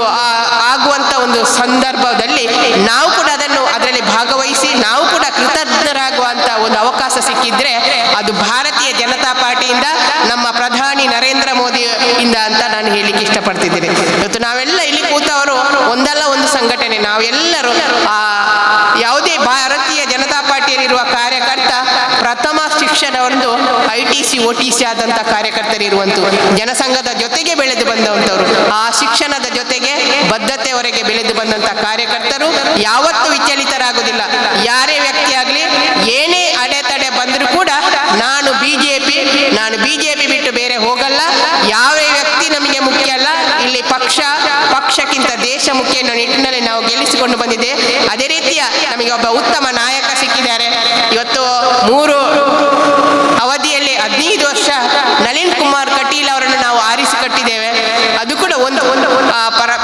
[SPEAKER 3] ಆಗುವಂತ ಒಂದು ಸಂದರ್ಭದಲ್ಲಿ ನಾವು ಕೂಡ ಅದರಲ್ಲಿ ಭಾಗವಹಿಸಿ ನಾವು ಕೂಡ ಕೃತಜ್ಞರಾಗುವಂತ ಒಂದು ಅವಕಾಶ ಸಿಕ್ಕಿದ್ರೆ ಅದು ಭಾರತೀಯ ಜನತಾ ಪಾರ್ಟಿಯಿಂದ, ನಮ್ಮ ಪ್ರಧಾನಿ ನರೇಂದ್ರ ಮೋದಿ ಇಂದ ಅಂತ ನಾನು ಹೇಳಲಿಕ್ಕೆ ಇಷ್ಟಪಡ್ತಿದ್ದೀನಿ. ಇವತ್ತು ನಾವೆಲ್ಲ ಇಲ್ಲಿ ಕೂತವರು ಒಂದಲ್ಲ ಒಂದು ಸಂಘಟನೆ, ನಾವೆಲ್ಲರೂ ಯಾವುದೇ ಭಾರತೀಯ ಜನತಾ ಪಾರ್ಟಿಯಲ್ಲಿರುವ ಕಾರ್ಯಕರ್ತ ಪ್ರಥಮ ಶಿಕ್ಷಣವನ್ನು ITC OTC ಆದಂಥ ಕಾರ್ಯಕರ್ತರಿರುವಂಥದ್ದು, ಜನಸಂಘದ ಜೊತೆಗೆ ಬೆಳೆದು ಬಂದಂಥವ್ರು, ಆ ಶಿಕ್ಷಣದ ಜೊತೆಗೆ ಬದ್ಧತೆಯವರೆಗೆ ಬೆಳೆದು ಬಂದಂಥ ಕಾರ್ಯಕರ್ತರು ಯಾವತ್ತೂ ವಿಚಲಿತರಾಗುವುದಿಲ್ಲ. ಯಾರೇ ವ್ಯಕ್ತಿ ಆಗಲಿ ಏನೇ ಅಡೆತಡೆ ಬಂದರೂ ಕೂಡ ನಾನು ಬಿಜೆಪಿ ಬಿಟ್ಟು ಬೇರೆ ಹೋಗಲ್ಲ, ಯಾವ ವ್ಯಕ್ತಿ ನಮಗೆ ಮುಖ್ಯ ಅಲ್ಲ, ಇಲ್ಲಿ ಪಕ್ಷಕ್ಕಿಂತ ದೇಶ ಮುಖ್ಯ ಎನ್ನುವ ನಿಟ್ಟಿನಲ್ಲಿ ನಾವು ಗೆಲ್ಲಿಸಿಕೊಂಡು ಬಂದಿದೆ. ಅದೇ ರೀತಿಯ ನಮಗೆ ಒಬ್ಬ ಉತ್ತಮ ನಾಯಕ ಸಿಕ್ಕಿದ್ದಾರೆ. ಇವತ್ತು 3 ಅವಧಿಯಲ್ಲಿ 15 ವರ್ಷ ನಳಿನ್ ಕುಮಾರ್ ಕಟೀಲ್ ಅವರನ್ನು ನಾವು ಆರಿಸಿ ಕಟ್ಟಿದ್ದೇವೆ. ಅದು ಕೂಡ ಒಂದು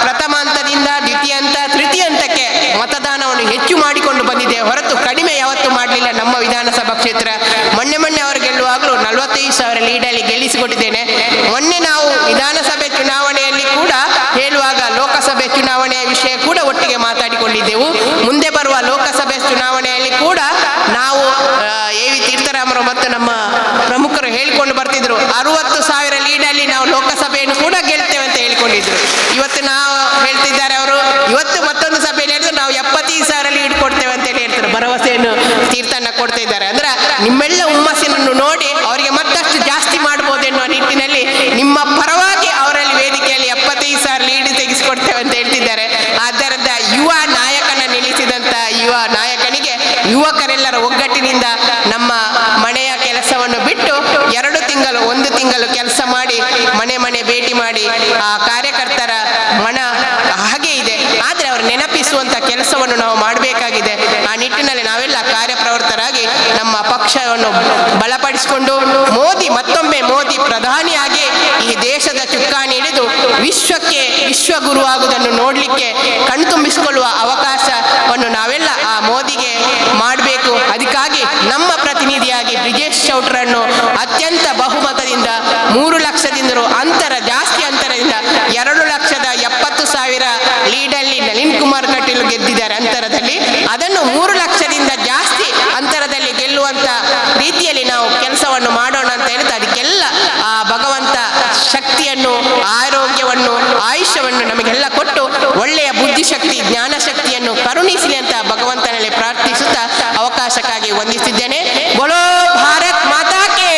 [SPEAKER 3] ಪ್ರಥಮ ಹಂತದಿಂದ ದ್ವಿತೀಯ ಹಂತ ತೃತೀಯ ಹಂತಕ್ಕೆ ಮತದಾನವನ್ನು ಹೆಚ್ಚು ಮಾಡಿಕೊಂಡು ಬಂದಿದೆ ಹೊರತು ಕಡಿಮೆ ಯಾವತ್ತೂ ಮಾಡಲಿಲ್ಲ. ನಮ್ಮ ವಿಧಾನಸಭಾ ಕ್ಷೇತ್ರ ಮೊನ್ನೆ ಅವರು ಗೆಲ್ಲುವಾಗಲೂ 45,000 ಲೀಡಲ್ಲಿ ಗೆಲ್ಲಿಸಿಕೊಟ್ಟಿದ್ದೇನೆ. ಮೊನ್ನೆ ನಾವು ವಿಧಾನಸಭೆ ಚುನಾವಣೆಯಲ್ಲಿ ಕೂಡ ಹೇಳುವಾಗ ಲೋಕಸಭೆ ಚುನಾವಣೆಯ ವಿಷಯ ಕೂಡ ಒಟ್ಟಿಗೆ ಮಾತಾಡಿಕೊಂಡಿದ್ದೆವು. ಮುಂದೆ ಬರುವ ಲೋಕಸಭೆ ಚುನಾವಣೆಯಲ್ಲಿ ಕೂಡ ನಾವು AV ತೀರ್ಥರಾಮರು ಮತ್ತು ನಮ್ಮ ಪ್ರಮುಖರು ಹೇಳಿಕೊಂಡು ಬರ್ತಿದ್ರು 60,000 ಲೀಡಲ್ಲಿ ನಾವು ಲೋಕಸಭೆಯನ್ನು ಕೂಡ ಗೆಲ್ತೇವೆ ಅಂತ ಹೇಳಿಕೊಂಡಿದ್ರು. ಇವತ್ತು ನಾವು ಹೇಳ್ತಿದ್ದಾರೆ ಅವರು, ಇವತ್ತು ಮತ್ತೊಂದು ಸಭೆಯಲ್ಲಿ ಹೇಳಿದ್ರು ನಾವು 75,000 ಲೀಡ್ ಕೊಡ್ತೇವೆ ಅಂತ ಹೇಳ್ತಾರೆ, ಭರವಸೆಯನ್ನು ತೀರ್ಥನ ಕೊಡ್ತಾ ಇದ್ದಾರೆ. ಅಂದ್ರೆ ನಿಮ್ಮೆಲ್ಲ ಹುಮ್ಮಸ್ಸನ್ನು ನೋಡಿ ಅವರಿಗೆ ಮತ್ತಷ್ಟು ಜಾಸ್ತಿ ಮಾಡ್ಬೋದು ಎನ್ನುವ ನಿಟ್ಟಿನಲ್ಲಿ ನಿಮ್ಮ ಪರವಾಗಿ ಅವರಲ್ಲಿ ವೇದಿಕೆಯಲ್ಲಿ 75,000 ಲೀಡ್ ತೆಗೆಸಿಕೊಡ್ತೇವೆ ಅಂತ ಹೇಳ್ತಿದ್ದಾರೆ. ಆದ್ದರಿಂದ ಯುವ ನಾಯಕನ ನಿಲ್ಲಿಸಿದಂತ ಯುವ ನಾಯಕನಿಗೆ ಯುವಕರೆಲ್ಲರ ಒಗ್ಗಟ್ಟಿನಿಂದ ನಮ್ಮ ಮನೆಯ ಕೆಲಸವನ್ನು ಬಿಟ್ಟು 1 ತಿಂಗಳು ಕೆಲಸ ಮಾಡಿ ಮನೆ ಭೇಟಿ ಮಾಡಿ ಆ ಕಾರ್ಯಕರ್ತರ ಮನ ಹಾಗೆ ಇದೆ. ಆದರೆ ಅವರು ನೆನಪಿಸುವಂತ ಕೆಲಸವನ್ನು ನಾವು ಮಾಡಬೇಕಾಗಿದೆ. ಆ ನಿಟ್ಟಿನಲ್ಲಿ ನಾವೆಲ್ಲ ಕಾರ್ಯಪ್ರವೃತ್ತರಾಗಿ ನಮ್ಮ ಪಕ್ಷವನ್ನು ಬಲಪಡಿಸಿಕೊಂಡು ಮತ್ತೊಮ್ಮೆ ಮೋದಿ ಪ್ರಧಾನಿಯಾಗಿ ಈ ದೇಶದ ಚುಕ್ಕಾಣಿ ಹಿಡಿದು ವಿಶ್ವಗುರುವಾಗುವುದನ್ನು ನೋಡಲಿಕ್ಕೆ ಕಣ್ತುಂಬಿಸಿಕೊಳ್ಳುವ ಅವಕಾಶವನ್ನು ನಾವೆಲ್ಲ ಆ ಮೋದಿಗೆ ಮಾಡಬೇಕು. ಅದಕ್ಕಾಗಿ ನಮ್ಮ ಪ್ರತಿನಿಧಿಯಾಗಿ ಬ್ರಿಜೇಶ್ ಚೌಟ್ರನ್ನು ಅತ್ಯಂತ ಬಹುಮತದಿಂದ 3 ಲಕ್ಷದಿಂದಲೂ ಜಾಸ್ತಿ ಅಂತರದಿಂದ 2,70,000 ಲೀಡಲ್ಲಿ ನಳಿನ್ ಕುಮಾರ್ ಕಟೀಲ್ ಗೆದ್ದಿದ್ದಾರೆ ಅಂತರದಲ್ಲಿ. ಅದನ್ನು 3 ಲಕ್ಷದಿಂದ ಜಾಸ್ತಿ ಅಂತರದಲ್ಲಿ ಗೆಲ್ಲುವಂತ ರೀತಿಯಲ್ಲಿ ನಾವು ಕೆಲಸವನ್ನು ಮಾಡೋಣ ಅಂತ ಹೇಳ್ತಾ ಅದಕ್ಕೆಲ್ಲ ಆ ಭಗವಂತ ಶಕ್ತಿಯನ್ನು, ಆರೋಗ್ಯವನ್ನು, ಆಯುಷ್ಯವನ್ನು ನಮಗೆಲ್ಲ ಕೊಟ್ಟು ಒಳ್ಳೆಯ ಬುದ್ಧಿಶಕ್ತಿ, ಜ್ಞಾನಶಕ್ತಿಯನ್ನು ಕರುಣಿಸಲಿ ಅಂತ ಭಗವಂತನಲ್ಲಿ ಪ್ರಾರ್ಥಿಸುತ್ತಾ ಅವಕಾಶಕ್ಕಾಗಿ ವಂದಿಸಿದ್ದೇನೆ. ಬೋಲೋ ಭಾರತ್ ಮಾತಾ ಕೆ,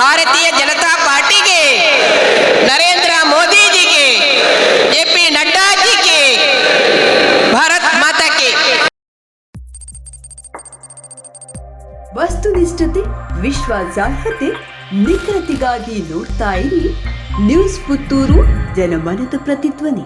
[SPEAKER 3] ಭಾರತೀಯ ಜನತಾ ಪಾರ್ಟಿಗೆ, ನರೇಂದ್ರ ಮೋದಿಜಿಗೆ, JP ನಡ್ಡಾಜಿಗೆ, ಭಾರತ್ ಮಾತಾ ಕೆ.
[SPEAKER 4] ವಸ್ತುನಿಷ್ಠತೆ, ವಿಶ್ವಾಸಾರ್ಹತೆ, ನಿಖರತೆಗಾಗಿ ನೋಡ್ತಾ ಇರಿ ನ್ಯೂಸ್ ಪುತ್ತೂರು, ಜನಮನದ ಪ್ರತಿಧ್ವನಿ.